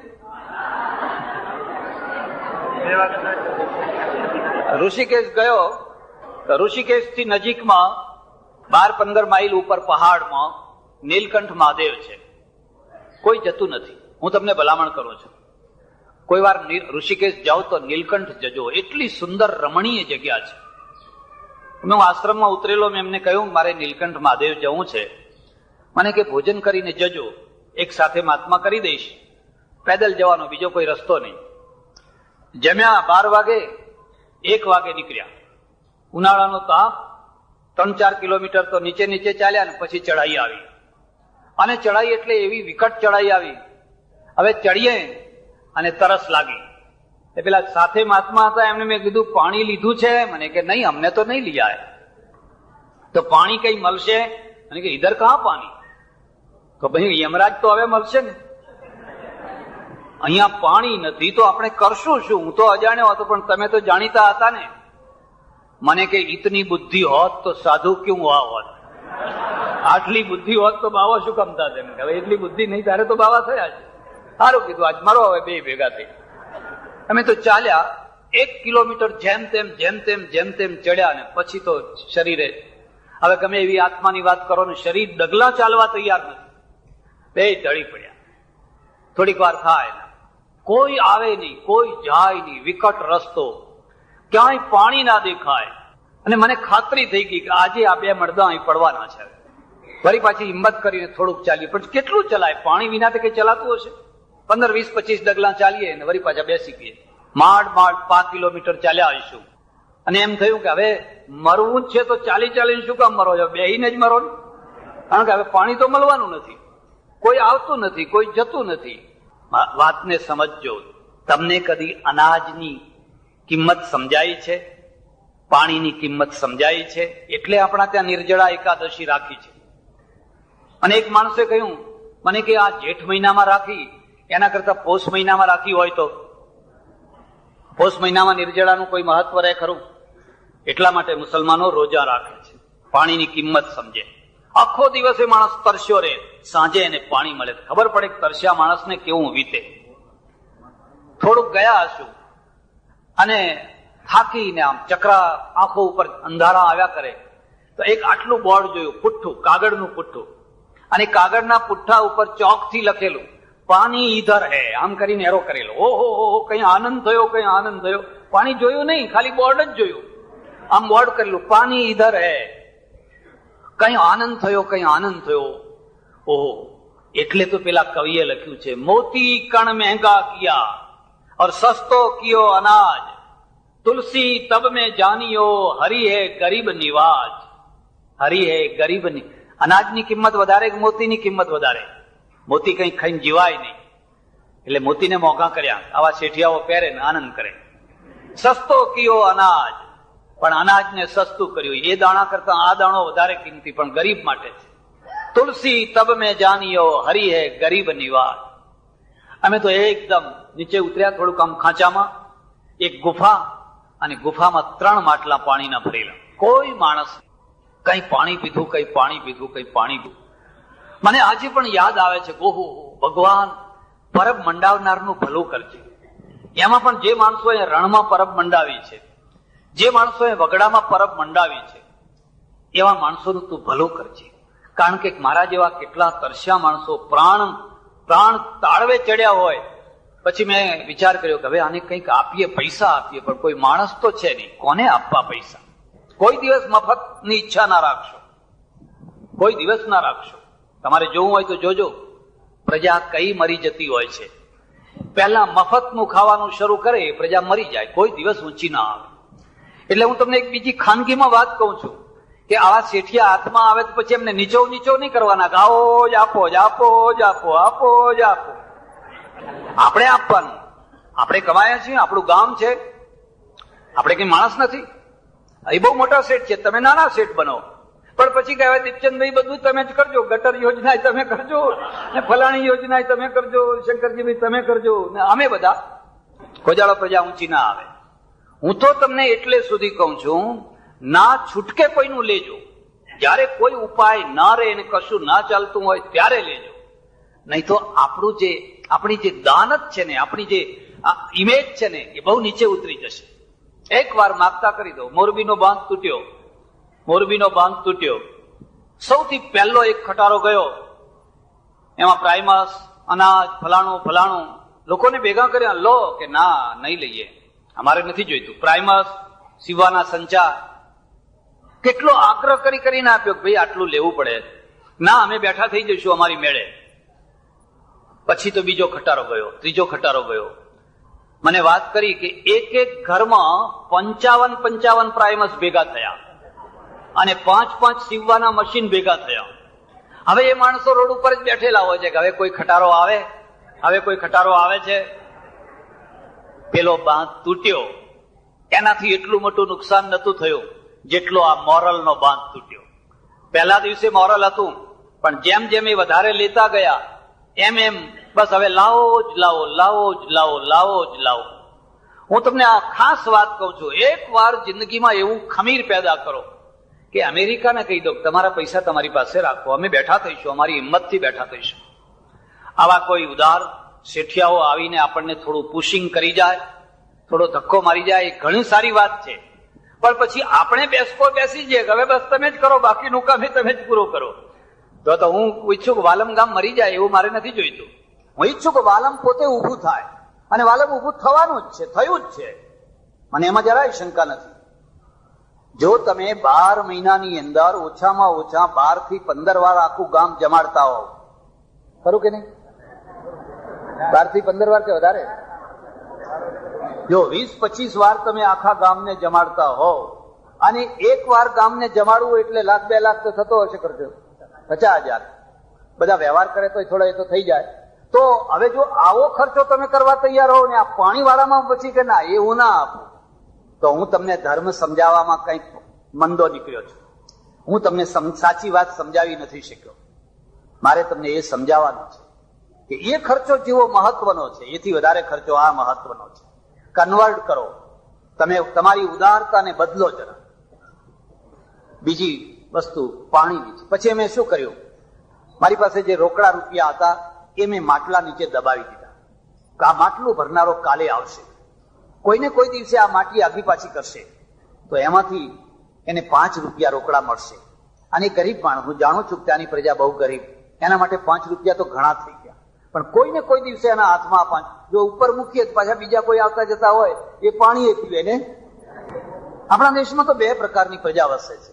ઋષિકેશ ગયો તો ઋષિકેશ થી નજીકમાં 12-15 માઇલ ઉપર પહાડમાં નીલકંઠ મહાદેવ છે. કોઈ જતું નથી. હું તમને ભલામણ કરું છું, કોઈ વાર ઋષિકેશ જાઓ તો નીલકંઠ જજો. એટલી સુંદર રમણીય જગ્યા છે. હું આશ્રમમાં ઉતરેલો, મેં એમને કહ્યું મારે નીલકંઠ મહાદેવ જવું છે. મને કે ભોજન કરીને જજો, એક સાથે મહાત્મા કરી દઈશ. પેદલ જવાનો, બીજો કોઈ રસ્તો નહીં. જમ્યા 12 વાગે, 1 વાગે નીકળ્યા. ઉનાળાનો તાપ, 3-4 કિલોમીટર તો નીચે ચાલ્યા ને પછી ચઢાઈ આવી. અને ચઢાઈ એટલે એવી વિકટ ચઢાઈ આવી. હવે ચડીએ અને તરસ લાગી. એ પેલા સાથે મહાત્મા હતા, એમને મેં કીધું પાણી લીધું છે? મને કે નહીં, અમને તો નહીં લીધા. તો પાણી કઈ મળશે? મને કે ઇધર કહા પાણી? તો ભાઈ યમરાજ તો હવે મળશે ને. અહીંયા પાણી નથી તો આપણે કરશું શું? હું તો અજાણ્યો હતો, પણ તમે તો જાણીતા હતા ને. મને કે ઇતની બુદ્ધિ હોત તો સાધુ ક્યું હુઆ હોત? આટલી બુદ્ધિ હોત તો બાવા શું કમતા? તેમ કે હવે એટલી બુદ્ધિ નહીં, તારે તો બાવા થયા છે. સારું કીધું, આજ મરો હવે બે ભેગા થઈ. અમે તો ચાલ્યા 1 કિલોમીટર જેમ તેમ ચડ્યા ને પછી તો શરીરે હવે ગમે એવી આત્માની વાત કરો ને શરીર ડગલા ચાલવા તૈયાર નથી, બે ઢળી પડ્યા. થોડીક વાર થાય, કોઈ આવે નહીં, કોઈ જાય નહીં, વિકટ રસ્તો, ક્યાંય પાણી ના દેખાય. અને મને ખાતરી થઈ ગઈ કે આજે આ બે મરદા અહીં પડવાના છે. ફરી પાછી હિંમત કરીને થોડુંક ચાલ્યું, પણ કેટલું ચલાય, પાણી વિના તો કઈ ચલાતું હશે? 15, 20, 25 ડગલા ચાલીએ ને વળી પાછા બેસી ગઈએ. માંડ 5 કિલોમીટર ચાલ્યા આવીશું અને એમ થયું કે હવે મરવું જ છે તો ચાલીને શું કામ મરો છો, બેહીને જ મરો. કારણ કે હવે પાણી તો મળવાનું નથી, કોઈ આવતું નથી, કોઈ જતું નથી. વાતને સમજજો. તમને કદી અનાજની કિંમત સમજાય છે? પાણીની કિંમત સમજાય છે? એટલે આપણા ત્યાં નિર્જળા એકાદશી રાખી છે. અને એક માણસે કહ્યું મને કે આ જેઠ મહિનામાં રાખી એના કરતા પોષ મહિનામાં રાખી હોય તો? પોષ મહિનામાં નિર્જળાનું કોઈ મહત્વ રહે ખરું? એટલા માટે મુસલમાનો રોજા રાખે છે, પાણીની કિંમત સમજે. આખો દિવસે માણસ તરસ્યો રહે, સાંજે એને પાણી મળે, ખબર પડે કે તરસ્યા માણસને કેવું વીતે. થોડુંક ગયા હશું અને થાકીને આમ ચક્રા આંખો ઉપર અંધારા આવ્યા કરે તો એક આટલું બોર્ડ જોયું, પુઠ્ઠું, કાગળનું પુઠ્ઠું, અને કાગળના પુઠ્ઠા ઉપર ચોકથી લખેલું પાણી ઈધર હે, આમ કરીને એરો કરેલો. ઓહો, કઈ આનંદ થયો, કઈ આનંદ થયો. પાણી જોયું નહીં, ખાલી બોર્ડ જ જોયું. આમ બોર્ડ કરેલું પાણી ઈધર હે. કઈ આનંદ થયો, કઈ આનંદ થયો. ઓહો, એટલે તો પેલા કવિએ લખ્યું છે મોતી કણ મહેંગા કિયા और सस्तो कियो अनाज, तुलसी तब में जानियो हरि है गरीब निवाज. हरि है गरीब ની અનાજની કિંમત વધારે કે મોતીની કિંમત વધારે? મોતી કઈ ખાઈને જીવાય નહીં એટલે મોતીને મોંઘા કર્યા, આવા શેઠિયાઓ પહેરે ને આનંદ કરે. સસ્તો કિયો અનાજ, પણ અનાજને સસ્તું કર્યું. એ દાણા કરતા આ દાણો વધારે કિંમતી, પણ ગરીબ માટે છે. તુલસી તબ મેં જાનિયો હરિ હે ગરીબ નિવાજ. અમે તો એકદમ નીચે ઉતર્યા, થોડુંક આમ ખાંચામાં એક ગુફા, અને ગુફામાં 3 માટલા પાણીના ભરેલા. કોઈ માણસ કઈ પાણી પીધું, કઈ પાણી પીધું, કઈ પાણી પીધું. મને આજે પણ યાદ આવે છે, ઓહો ભગવાન પરબ મંડાવનારનું ભલું કરજે. એમાં પણ જે માણસોએ રણમાં પરબ મંડાવી છે, જે માણસોએ વગડામાં પરબ મંડાવી છે, એવા માણસોનું તું ભલું કરજે. કારણ કે મારા જેવા કેટલા તરસ્યા માણસો પ્રાણ તાળવે ચડ્યા હોય. પછી મેં વિચાર કર્યો કે હવે આને કંઈક આપીએ, પૈસા આપીએ, પણ કોઈ માણસ તો છે નહીં, કોને આપવા પૈસા? કોઈ દિવસ મફતની ઈચ્છા ના રાખશો, કોઈ દિવસ ના રાખશો. તમારે જોવું હોય તો જોજો પ્રજા કઈ મરી જતી હોય છે. પહેલા મફતનું ખાવાનું શરૂ કરે, પ્રજા મરી જાય, કોઈ દિવસ ઊંચી ના આવે. એટલે હું તમને એક બીજી ખાનગીમાં વાત કહું છું કે આવા શેઠિયા હાથમાં આવે તો પછી એમને નીચો નહીં કરવાના, આવો જ આપો જ આપો જ આપો, આપો જ આપો. આપણે આપવાનું. આપણે કમાયા છીએ, આપણું ગામ છે, આપણે કઈ માણસ નથી. એ બહુ મોટા શેઠ છે, તમે નાના શેઠ બનો. પણ પછી કહેવાય દીપચંદભાઈ બધું તમે જ કરજો, ગટર યોજના તમે કરજો, ને ફલાણી યોજના તમે કરજો, શંકરજીભાઈ તમે કરજો, ને અમે બધા ખોજાળો પ્રજા ઊંચી ના આવે. હું તો તમને એટલે સુધી કહું છું, ના છૂટકે કોઈનું લેજો. જયારે કોઈ ઉપાય ના રહે અને કશું ના ચાલતું હોય ત્યારે લેજો. નહીં તો આપણી જે દાનત છે ને, આપણી જે ઇમેજ છે ને, એ બહુ નીચે ઉતરી જશે. એક વાર માગતા કરી દો. મોરબીનો બાંધ તૂટ્યો. સૌથી પહેલો એક ખટારો ગયો, એમાં પ્રાઇમસ, અનાજ, ફલાણું લોકોને ભેગા કર્યા. લો કે ના, નહીં લઈએ, અમારે નથી જોઈતું. પ્રાઇમસ, સીવાના સંચા, કેટલો આગ્રહ કરીને આપ્યો કે ભાઈ આટલું લેવું પડે. ના, અમે બેઠા થઈ જઈશું અમારી મેળે. પછી તો બીજો ખટારો ગયો, ત્રીજો ખટારો ગયો. મને વાત કરી કે એક ઘરમાં 55 પ્રાઇમસ ભેગા થયા અને 5 સીવવાના મશીન ભેગા થયા. હવે એ માણસો રોડ ઉપર જ બેઠેલા હોય છે કે હવે કોઈ ખટારો આવે છે. પેલો બાંધ તૂટ્યો, એનાથી એટલું મોટું નુકસાન નતું થયું જેટલો આ મોરલનો બાંધ તૂટ્યો. પહેલા દિવસે મોરલ હતું, પણ જેમ જેમ એ વધારે લેતા ગયા એમ બસ હવે લાવો જ લાવો. હું તમને આ ખાસ વાત કહું છું, એક વાર જિંદગીમાં એવું ખમીર પેદા કરો કે અમેરિકાને કહી દો તમારા પૈસા તમારી પાસે રાખો, અમે બેઠા થઈશું, અમારી હિંમતથી બેઠા થઈશું. આવા કોઈ ઉદાર શેઠિયાઓ આવીને આપણને થોડું પુશિંગ કરી જાય, થોડો ધક્કો મારી જાય, એ ઘણી સારી વાત છે. પણ પછી આપણે બેસી જઈએ, હવે બસ તમે જ કરો, બાકીનું કામ એ તમે જ પૂરું કરો. તો હું ઈચ્છું કે વાલમ ગામ મરી જાય એવું મારે નથી જોઈતું. હું ઈચ્છું કે વાલમ પોતે ઊભું થાય, અને વાલમ ઊભું થવાનું જ છે, થયું જ છે. મને એમાં જરાય શંકા નથી. જો તમે 12 મહિનાની અંદર ઓછામાં ઓછા 12 થી 15 વાર આખું ગામ જમાડતા હોવ, ખરું કે નહીં? 12 થી 15 વાર કે વધારે? જો 20-25 વાર તમે આખા ગામને જમાડતા હોવ, અને એક વાર ગામને જમાડવું એટલે 1 લાખ 2 લાખ તો થતો હશે ખર્ચો, 50,000. બધા વ્યવહાર કરે તો થોડા એ તો થઈ જાય. તો હવે જો આવો ખર્ચો તમે કરવા તૈયાર હો ને આ પાણીવાળામાં પછી કે ના એ હું ના આપું, તો હું તમને ધર્મ સમજાવવામાં કંઈક મંદો નીકળ્યો છું. હું તમને સાચી વાત સમજાવી નથી શક્યો. મારે તમને એ સમજાવવાનું છે કે એ ખર્ચો જેવો મહત્વનો છે, એથી વધારે ખર્ચો આ મહત્વનો છે. કન્વર્ટ કરો તમે, તમારી ઉદારતાને બદલો જરા. બીજી વસ્તુ પાણીની છે. પછી મેં શું કર્યું, મારી પાસે જે રોકડા રૂપિયા હતા એ મેં માટલા નીચે દબાવી દીધા. આ માટલું ભરનારો કાલે આવશે, કોઈને કોઈ દિવસે આ માટી આગી પાછી કરશે, તો એમાંથી એને 5 રૂપિયા રોકડા મળશે. અને ગરીબ માણસ, હું જાણું છું કે ત્યાંની પ્રજા બહુ ગરીબ, એના માટે 5 રૂપિયા તો ઘણા થઈ ગયા. પણ કોઈને કોઈ દિવસે એના હાથમાં 5, જો ઉપર મૂકીએ પાછા બીજા કોઈ આવતા જતા હોય એ પાણી એ પીવે ને. આપણા દેશમાં તો 2 પ્રકારની પ્રજા વસે છે.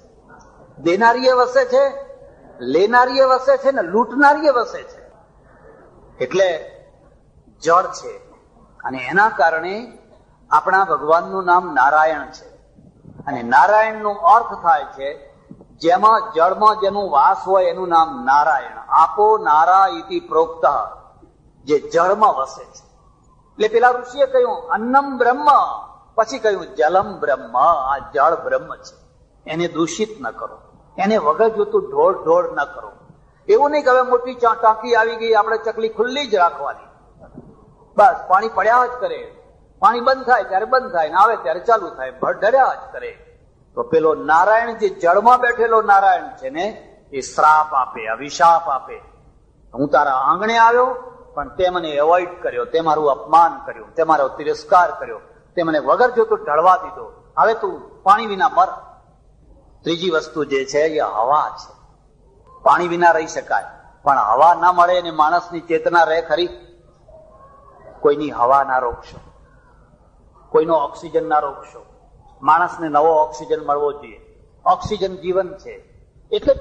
દેનારીએ વસે છે, લેનારીએ વસે છે, ને લૂંટનારીએ વસે છે. એટલે જળ છે, અને એના કારણે આપણા ભગવાનનું નામ નારાયણ છે. અને નારાયણનો અર્થ થાય છે જેમાં જળમાં જેનું વાસ હોય એનું નામ નારાયણ. આપો નારા ઇતિ પ્રોક્ત, જે જળમાં વસે છે. એટલે પેલા ઋષિએ કહ્યું અન્નમ બ્રહ્મ, પછી કહ્યું જલમ બ્રહ્મ. આ જળ બ્રહ્મ છે, એને દૂષિત ન કરો, એને વગર જોતું ઢોળ ન કરો. એવું નહીં કે હવે મોટી ટાંકી આવી ગઈ, આપણે ચકલી ખુલ્લી જ રાખવાની, બસ પાણી પડ્યા જ કરે, પાણી બંધ થાય ત્યારે બંધ થાય, ને આવે ત્યારે ચાલુ થાય, ભરઢર્યા જ કરે. તો પેલો નારાયણ જે જળમાં બેઠેલો નારાયણ છે ને, એ શ્રાપ આપે, અભિશાપ આપે. હું તારા આંગણે આવ્યો પણ તે મને એવોઇડ કર્યો, તે મારું અપમાન કર્યું, તે મારો તિરસ્કાર કર્યો, તે મને વગર જોતું ઢળવા દીધો, હવે તું પાણી વિના મર. ત્રીજી વસ્તુ જે છે એ હવા છે. પાણી વિના રહી શકાય, પણ હવા ના મળે અને માણસની ચેતના રહે ખરી? કોઈની હવા ના રોકશો, કોઈનો ઓક્સિજન ના રોકશો. માણસને નવો ઓક્સિજન મળવો જોઈએ. ઓક્સિજન જીવન છે. એટલે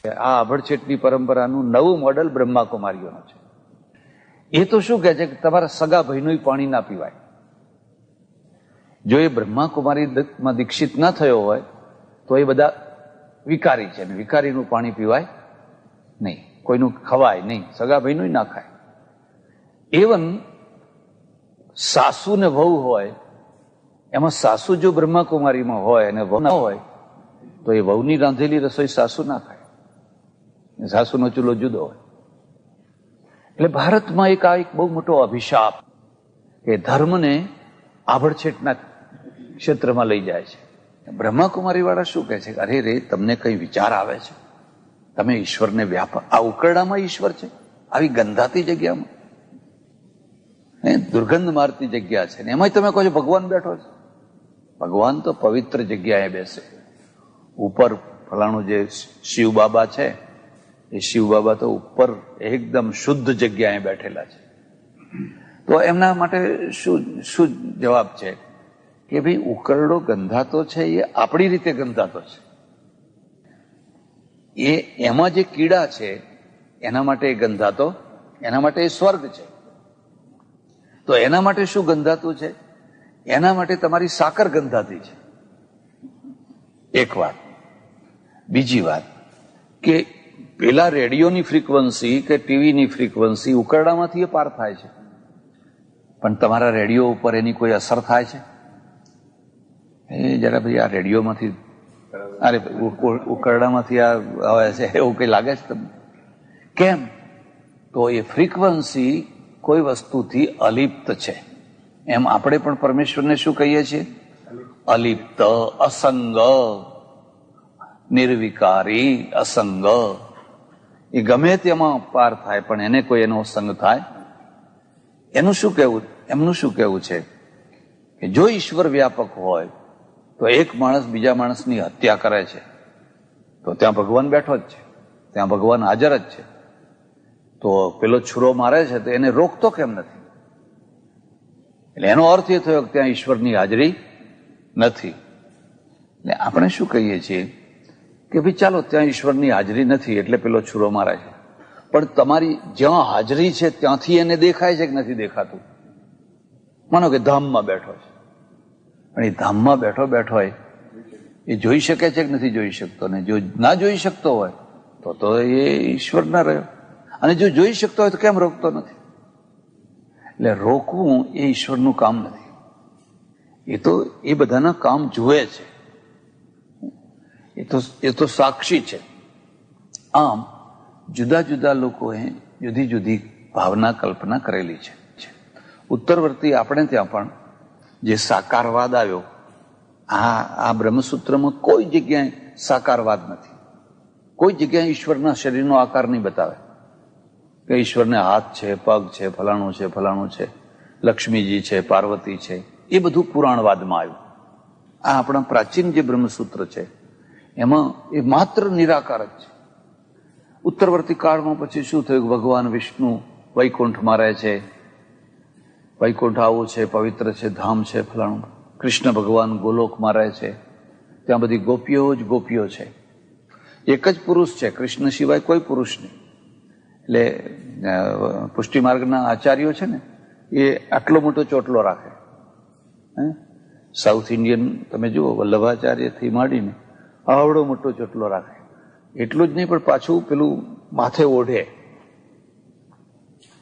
આ આભડછેટની પરંપરાનું નવું મોડેલ બ્રહ્માકુમારીઓનું છે. એ તો શું કહે છે કે તમારા સગા ભાઈનું પાણી ના પીવાય. જો એ બ્રહ્માકુમારીમાં દીક્ષિત ના થયો હોય તો એ બધા વિકારી છે, ને વિકારીનું પાણી પીવાય નહીં, કોઈનું ખવાય નહીં, સગા ભાઈનું ના ખાય. એવન સાસુ ને વહુ હોય, એમાં સાસુ જો બ્રહ્માકુમારીમાં હોય અને વહુ ના હોય તો એ વહુની રાંધેલી રસોઈ સાસુ ના ખાય, સાસુનો ચૂલો જુદો હોય. એટલે ભારતમાં એક બહુ મોટો અભિશાપ કે ધર્મને આભડછેટના ક્ષેત્રમાં લઈ જાય છે. બ્રહ્માકુમારી વાળા શું કહે છે, અરે રે તમને કઈ વિચાર આવે છે, તમે ઈશ્વરને વ્યાપક, આ ઉકરડામાં ઈશ્વર છે, આવી ગંધાતી જગ્યામાં, દુર્ગંધ મારતી જગ્યા છે, ને એમાં તમે કહો છો ભગવાન બેઠો છે. ભગવાન તો પવિત્ર જગ્યાએ બેસે. ઉપર ફલાણું જે શિવ બાબા છે, એ શિવ બાબા તો ઉપર એકદમ શુદ્ધ જગ્યાએ બેઠેલા છે. તો એમના માટે શું જવાબ છે કે ભાઈ ઉકરડો ગંધાતો છે એ આપણી રીતે ગંધાતો છે, એ એમાં જે કીડા છે એના માટે ગંધાતો, એના માટે એ સ્વર્ગ છે. તો એના માટે શું ગંધાતું છે? એના માટે તમારી સાકર ગંધાતી છે. એક વાત. બીજી વાત કે પેલા રેડિયોની ફ્રીક્વન્સી કે ટીવીની ફ્રીક્વન્સી ઉકરડામાંથી એ પાર થાય છે, પણ તમારા રેડિયો ઉપર એની કોઈ અસર થાય છે? એ જરા ભાઈ આ રેડિયોમાંથી, અરે ઉકરડામાંથી આ આવે છે એવું કઈ લાગે છે તમને? કેમ? તો એ ફ્રીક્વન્સી કોઈ વસ્તુથી અલિપ્ત છે. એમ આપણે પણ પરમેશ્વરને શું કહીએ છીએ? અલિપ્ત, અસંગ, નિર્વિકારી, અસંગ. એ ગમે તેમાં પાર થાય, પણ એને કોઈ એનો સંગ થાય. એનું શું કહેવું, એમનું શું કહેવું છે કે જો ઈશ્વર વ્યાપક હોય તો એક માણસ બીજા માણસની હત્યા કરે છે તો ત્યાં ભગવાન બેઠો જ છે, ત્યાં ભગવાન હાજર જ છે. તો પેલો છુરો મારે છે તો એને રોકતો કેમ નથી? એટલે એનો અર્થ એ થયો કે ત્યાં ઈશ્વરની હાજરી નથી. એટલે આપણે શું કહીએ છીએ કે ભાઈ ચાલો ત્યાં ઈશ્વરની હાજરી નથી એટલે પેલો છુરો મારે છે, પણ તમારી જ્યાં હાજરી છે ત્યાંથી એને દેખાય છે કે નથી દેખાતું? માનો કે ધામમાં બેઠો છે, પણ એ ધામમાં બેઠો બેઠો હોય એ જોઈ શકે છે કે નથી જોઈ શકતો? ને જો ના જોઈ શકતો હોય તો એ ઈશ્વર ના રહ્યો, અને જો જોઈ શકતો હોય તો કેમ રોકતો નથી? એટલે રોકવું એ ઈશ્વરનું કામ નથી, એ બધાના કામ જુએ છે, એ તો સાક્ષી છે. આમ જુદા જુદા લોકોએ જુદી જુદી ભાવના કલ્પના કરેલી છે. ઉત્તરવર્તી આપણે ત્યાં પણ જે સાકારવાદ આવ્યો, આ બ્રહ્મસૂત્રમાં કોઈ જગ્યાએ સાકારવાદ નથી. કોઈ જગ્યાએ ઈશ્વરના શરીરનો આકાર નહીં બતાવે કે ઈશ્વરને હાથ છે, પગ છે, ફલાણું છે, ફલાણું છે, લક્ષ્મીજી છે, પાર્વતી છે. એ બધું પુરાણવાદમાં આવ્યું. આ આપણા પ્રાચીન જે બ્રહ્મસૂત્ર છે એમાં એ માત્ર નિરાકાર જ છે. ઉત્તરવર્તી કાળમાં પછી શું થયું? ભગવાન વિષ્ણુ વૈકુંઠમાં રહે છે, વૈકુંઠ આવું છે, પવિત્ર છે, ધામ છે, ફલાણું. કૃષ્ણ ભગવાન ગોલોકમાં રહે છે, ત્યાં બધી ગોપીઓ જ ગોપીઓ છે. એક જ પુરુષ છે, કૃષ્ણ સિવાય કોઈ પુરુષ નહીં. એટલે પુષ્ટિ માર્ગના આચાર્યો છે ને એ આટલો મોટો ચોટલો રાખે. સાઉથ ઇન્ડિયન તમે જુઓ, વલ્લભાચાર્યથી માંડીને આવડો મોટો ચોટલો રાખે. એટલું જ નહીં પણ પાછું પેલું માથે ઓઢે.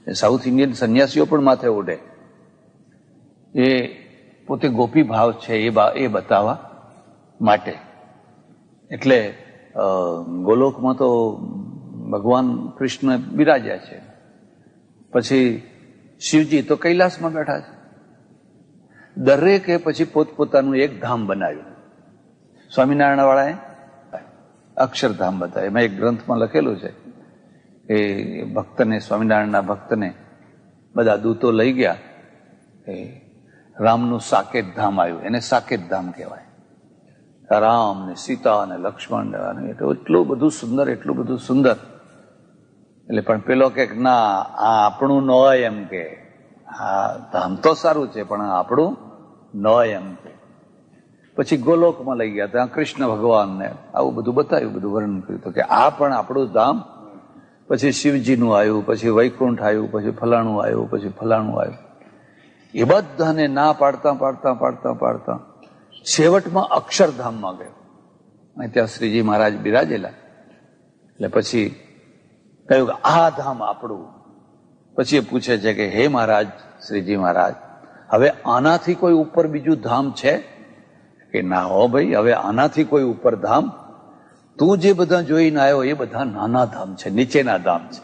સાઉથ ઇન્ડિયન સંન્યાસીઓ પણ માથે ઓઢે. એ પોતે ગોપી ભાવ છે એ બતાવવા માટે. એટલે ગોલોકમાં તો ભગવાન કૃષ્ણ બિરાજ્યા છે, પછી શિવજી તો કૈલાસમાં બેઠા છે. દરેકે પછી પોતપોતાનું એક ધામ બનાવ્યું. સ્વામિનારાયણ વાળાએ અક્ષરધામ બતાવ્યું. એમાં એક ગ્રંથમાં લખેલું છે કે ભક્તને, સ્વામિનારાયણના ભક્તને બધા દૂતો લઈ ગયા, રામનું સાકેત ધામ આવ્યું. એને સાકેત ધામ કહેવાય. રામ ને સીતા ને લક્ષ્મણ, એટલું બધું સુંદર, એટલું બધું સુંદર. એટલે પણ પેલો કે ના, આ આપણું ન હોય એમ કે, આ ધામ તો સારું છે પણ આપણું ન હોય એમ કે. પછી ગોલોકમાં લઈ ગયા, ત્યાં કૃષ્ણ ભગવાનને આવું બધું બતાવ્યું, બધું વર્ણન કર્યું કે આ પણ આપણું ધામ. પછી શિવજીનું આવ્યું, પછી વૈકુંઠ આવ્યું, પછી ફલાણું આવ્યું, પછી ફલાણું આવ્યું. એ બધાને ના પાડતા પાડતા પાડતા પાડતા છેવટમાં અક્ષરધામમાં ગયો. અને ત્યાં શ્રીજી મહારાજ બિરાજેલા. એટલે પછી કહ્યું કે આ ધામ આપણું. પછી એ પૂછે છે કે હે મહારાજ, શ્રીજી મહારાજ, હવે આનાથી કોઈ ઉપર બીજું ધામ છે? કે ના હો ભાઈ, હવે આનાથી કોઈ ઉપર ધામ, તું જે બધા જોઈને આવ્યો એ બધા નાના ધામ છે, નીચેના ધામ છે.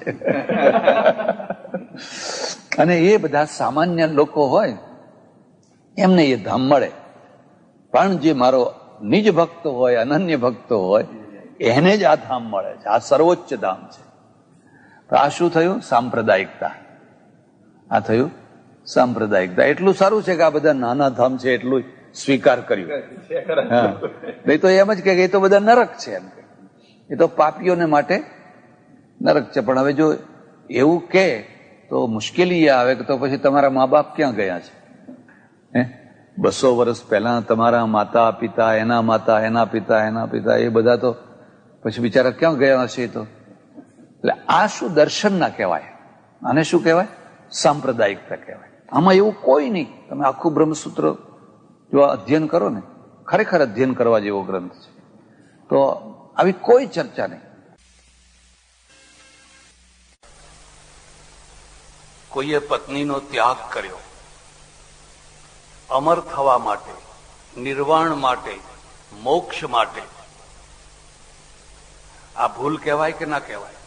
અને એ બધા સામાન્ય લોકો હોય એમને એ ધામ મળે, પણ જે મારો નિજ ભક્ત હોય, અનન્ય ભક્ત હોય, એને જ આ ધામ મળે છે. આ સર્વોચ્ચ ધામ છે. આ શું થયું? સાંપ્રદાયિકતા. આ થયું સાંપ્રદાયિકતા. એટલું સારું છે કે આ બધા નાના ધામ છે એટલું સ્વીકાર કર્યું. હા, નહીં તો એમ જ કે એ તો બધા નરક છે, એમ કે એ તો પાપીઓને માટે નરક છે. પણ હવે જો એવું કે તો મુશ્કેલી આવે કે તો પછી તમારા મા બાપ ક્યાં ગયા છે? 200 વર્ષ પહેલા તમારા માતા પિતા, એના માતા, એના પિતા, એના પિતા, એ બધા તો પછી બિચારા ક્યાં ગયા હશે? તો એટલે આ શું દર્શન ના કહેવાય, આને શું કહેવાય? સાંપ્રદાયિકતા કહેવાય. આમાં એવું કોઈ નહીં. તમે આખું બ્રહ્મસૂત્ર જો અધ્યયન કરો ને, ખરેખર અધ્યયન કરવા જેવો ગ્રંથ છે. તો આવી કોઈ ચર્ચા નહીં. કોઈએ પત્નીનો ત્યાગ કર્યો અમર થવા માટે, નિર્વાણ માટે, મોક્ષ માટે. આ ભૂલ કહેવાય કે ના કહેવાય?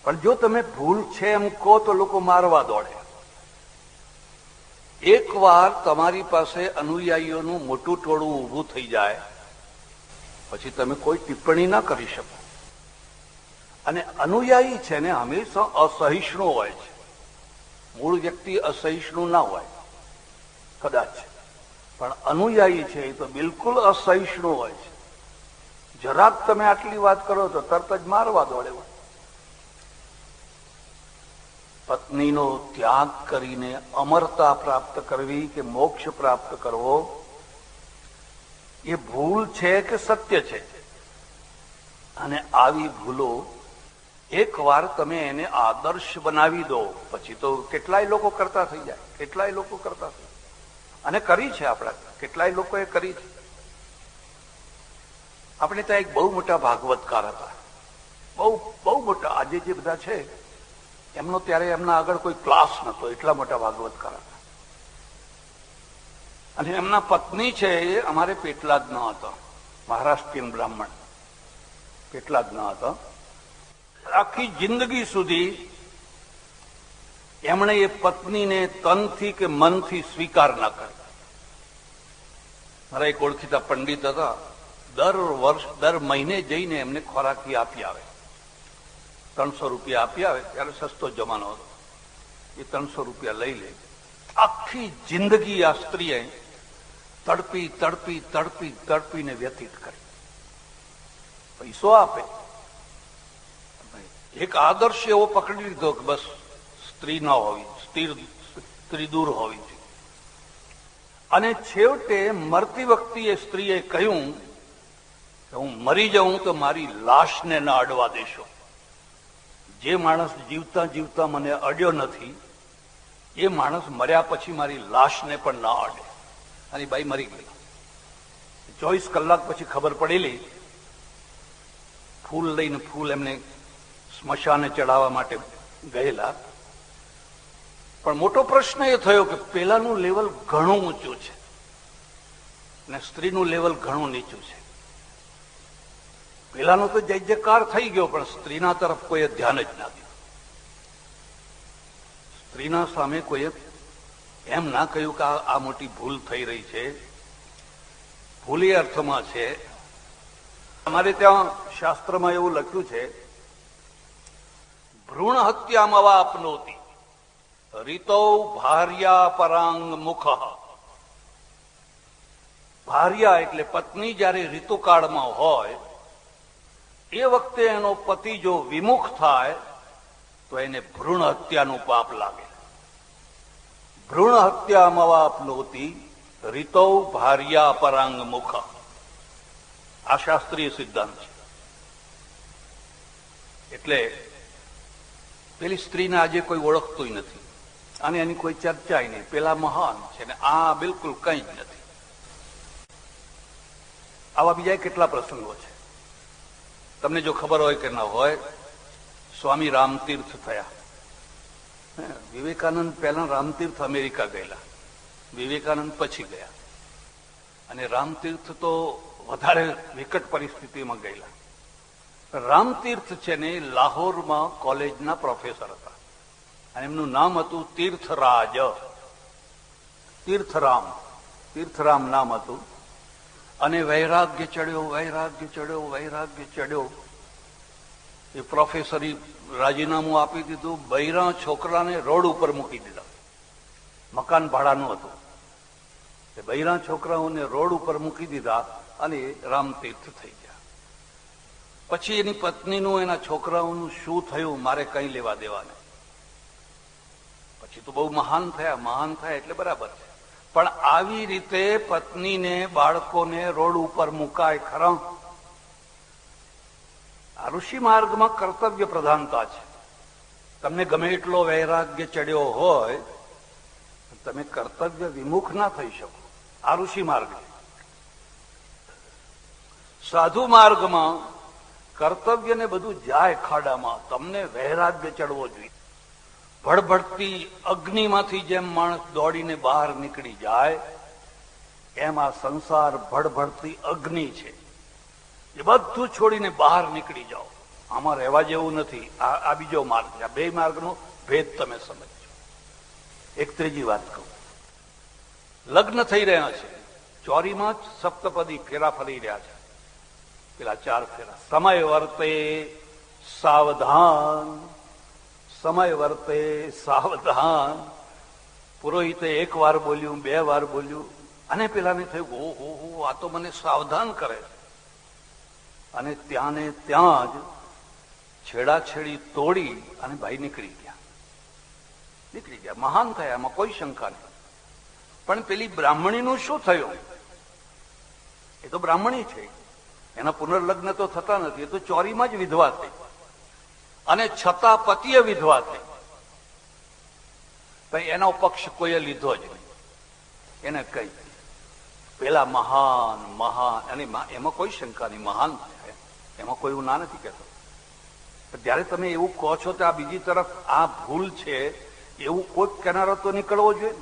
પણ જો તમે ભૂલ છે એમ કહો તો લોકો મારવા દોડે. એકવાર તમારી પાસે અનુયાયીઓનું મોટું ટોળું ઊભું થઈ જાય પછી તમે કોઈ ટિપ્પણી ના કરી શકો. અને અનુયાયી છે ને હંમેશા અસહિષ્ણુ હોય છે. મૂળ વ્યક્તિ અસહિષ્ણુ ના હોય કદાચ, પણ અનુયાયી છે એ તો બિલકુલ અસહિષ્ણુ હોય છે. જરાક તમે આટલી વાત કરો તો તરત જ મારવા દોડે. પત્નીનો ત્યાગ કરીને અમરતા પ્રાપ્ત કરવી કે મોક્ષ પ્રાપ્ત કરવો એ ભૂલ છે કે સત્ય છે? અને આવી ભૂલો એકવાર તમે એને આદર્શ બનાવી દો પછી તો કેટલાય લોકો કરતા થઈ જાય, કેટલાય લોકો કરતા થઈ જાય. અને કરી છે આપણા કેટલાય લોકોએ કરી છે. આપણે ત્યાં એક બહુ મોટા ભાગવતકાર હતા, બહુ બહુ મોટા. આજે જે બધા છે એમનો ત્યારે એમના આગળ કોઈ ક્લાસ નતો, એટલા મોટા ભાગવતકાર હતા. અને એમના પત્ની છે એ અમારે પેટલા જ ન હતો, મહારાષ્ટ્રીયન બ્રાહ્મણ, પેટલા જ ન હતો. આખી જિંદગી સુધી એમણે એ પત્નીને તનથી કે મનથી સ્વીકાર ના કર્યો. મારા એક ઓળખીતા પંડિત હતા, દર મહિને જઈને એમને ખોરાકી આપી આવે. 300 રૂપિયા આપી આવે, ત્યારે સસ્તો જમાનો હતો. એ 300 રૂપિયા લઈ લે. આખી જિંદગી આ સ્ત્રીએ તડપી તડપી તડપી તડપીને વ્યતીત કરી. પૈસો આપે, એક આદર્શ એવો પકડી લીધો કે બસ સ્ત્રી ન હોવી, સ્ત્રી દૂર હોવી જોઈએ. અને છેવટે મરતી વખતે એ સ્ત્રીએ કહ્યું કે હું મરી જાઉં તો મારી લાશને ના અડવા દેશો. જે માણસ જીવતા જીવતા મને અડ્યો નથી એ માણસ મર્યા પછી મારી લાશને પણ ના અડે. અને બાઈ મરી ગઈ. 24 કલાક પછી ખબર પડેલી. ફૂલ લઈને ફૂલ એમને સ્મશાને ચડાવવા માટે ગયેલા. પણ મોટો પ્રશ્ન એ થયો કે પેલાનું લેવલ ઘણું ઊંચું છે અને સ્ત્રીનું લેવલ ઘણું નીચું છે. પેલાનો તો જય જયકાર થઈ ગયો, પણ સ્ત્રીના તરફ કોઈએ ધ્યાન જ ના દીધું. સ્ત્રીના સામે કોઈએ એમ ના કહ્યું કે આ મોટી ભૂલ થઈ રહી છે. ભૂલ એ અર્થમાં છે, અમારે ત્યાં શાસ્ત્રમાં એવું લખ્યું છે, ભ્રૂણ હત્યામાં આપનોતી રીતો ભાર્યા પરાંગ મુખ. ભાર્યા એટલે પત્ની જયારે ઋતુકાળમાં હોય એ વખતે એનો પતિ જો વિમુખ થાય તો એને ભ્રૂણ હત્યાનું પાપ લાગે. ભ્રૂણ હત્યામાં આપનોતી રીતો ભાર્યા પરાંગ મુખ. આ શાસ્ત્રીય સિદ્ધાંત છે. એટલે પેલી સ્ત્રીને આજે કોઈ ઓળખતું નથી અને એની કોઈ ચર્ચા નહીં. પેલા મહાન છે ને આ બિલકુલ કંઈ જ નથી. આવા બીજા કેટલા પ્રસંગો છે. તમને જો ખબર હોય કે ન હોય, સ્વામી રામતીર્થ થયા. વિવેકાનંદ પહેલા રામતીર્થ અમેરિકા ગયેલા, વિવેકાનંદ પછી ગયા. અને રામતીર્થ તો વધારે વિકટ પરિસ્થિતિમાં ગયેલા. રામતીર્થ છે ને લાહોરમાં કોલેજના પ્રોફેસર હતા અને એમનું નામ હતું તીર્થરાજ. તીર્થરામ નામ હતું. અને વૈરાગ્ય ચડ્યો, વૈરાગ્ય ચડ્યો, વૈરાગ્ય ચડ્યો. એ પ્રોફેસરે રાજીનામું આપી દીધું. બૈરા છોકરાને રોડ ઉપર મૂકી દીધા. મકાન ભાડાનું હતું. એ બૈરા છોકરાઓને રોડ ઉપર મૂકી દીધા અને રામતીર્થ થઈ ગયા. પછી એની પત્નીનું, એના છોકરાઓનું શું થયું મારે કઈ લેવા દેવા નહીં. પછી તો બહુ મહાન થયા એટલે બરાબર છે. પણ આવી રીતે પત્નીને, બાળકોને રોડ ઉપર મુકાય ખરા? આ ઋષિ માર્ગમાં કર્તવ્ય પ્રધાનતા છે. તમને ગમે એટલો વૈરાગ્ય ચડ્યો હોય તમે કર્તવ્ય વિમુખ ના થઈ શકો. આ ઋષિ માર્ગ છે. સાધુ માર્ગમાં કર્તવ્યને બધું જાય ખાડામાં. તમને વૈરાગ્ય ચડવો જોઈએ. ભડભડતી અગ્નિમાંથી જેમ માણસ દોડીને બહાર નીકળી જાય એમ આ સંસાર ભડભડતી અગ્નિ છે. એ બધું છોડીને બહાર નીકળી જાઓ. આમાં રહેવા જેવું નથી. આ બીજો માર્ગ છે. આ બે માર્ગનો ભેદ તમે સમજો. એક ત્રીજી વાત કહું. લગ્ન થઈ રહ્યા છે, ચોરીમાં જ સપ્તપદી ફેરા ફરી રહ્યા છે. પેલા 4 ફેરા. સમય વર્તે સાવધાન, સમય વર્તે સાવધાન. પુરોહિતે એક વાર બોલ્યું, 2 વાર બોલ્યું, અને પેલાને થયું ઓહો આ તો મને સાવધાન કરે. અને ત્યાં ને ત્યાં જ છેડાછેડી તોડી અને ભાઈ નીકળી ગયા. મહાન થયા, એમાં કોઈ શંકા નહીં. પણ પેલી બ્રાહ્મણીનું શું થયું? એ તો બ્રાહ્મણી છે, એના પુનર્લગ્ન તો થતા નથી, એ તો ચોરીમાં જ વિધવા થઈ, અને છતાં પતિએ વિધવા થઈ. પણ એનો પક્ષ કોઈએ લીધો જ નહીં. એને કઈ પેલા મહાન અને એમાં કોઈ શંકા નહીં, મહાન છે, એમાં કોઈ એવું ના નથી કહેતો. જ્યારે તમે એવું કહો છો તો આ બીજી તરફ આ ભૂલ છે એવું કોઈ કિનારો તો નીકળવો જોઈએ.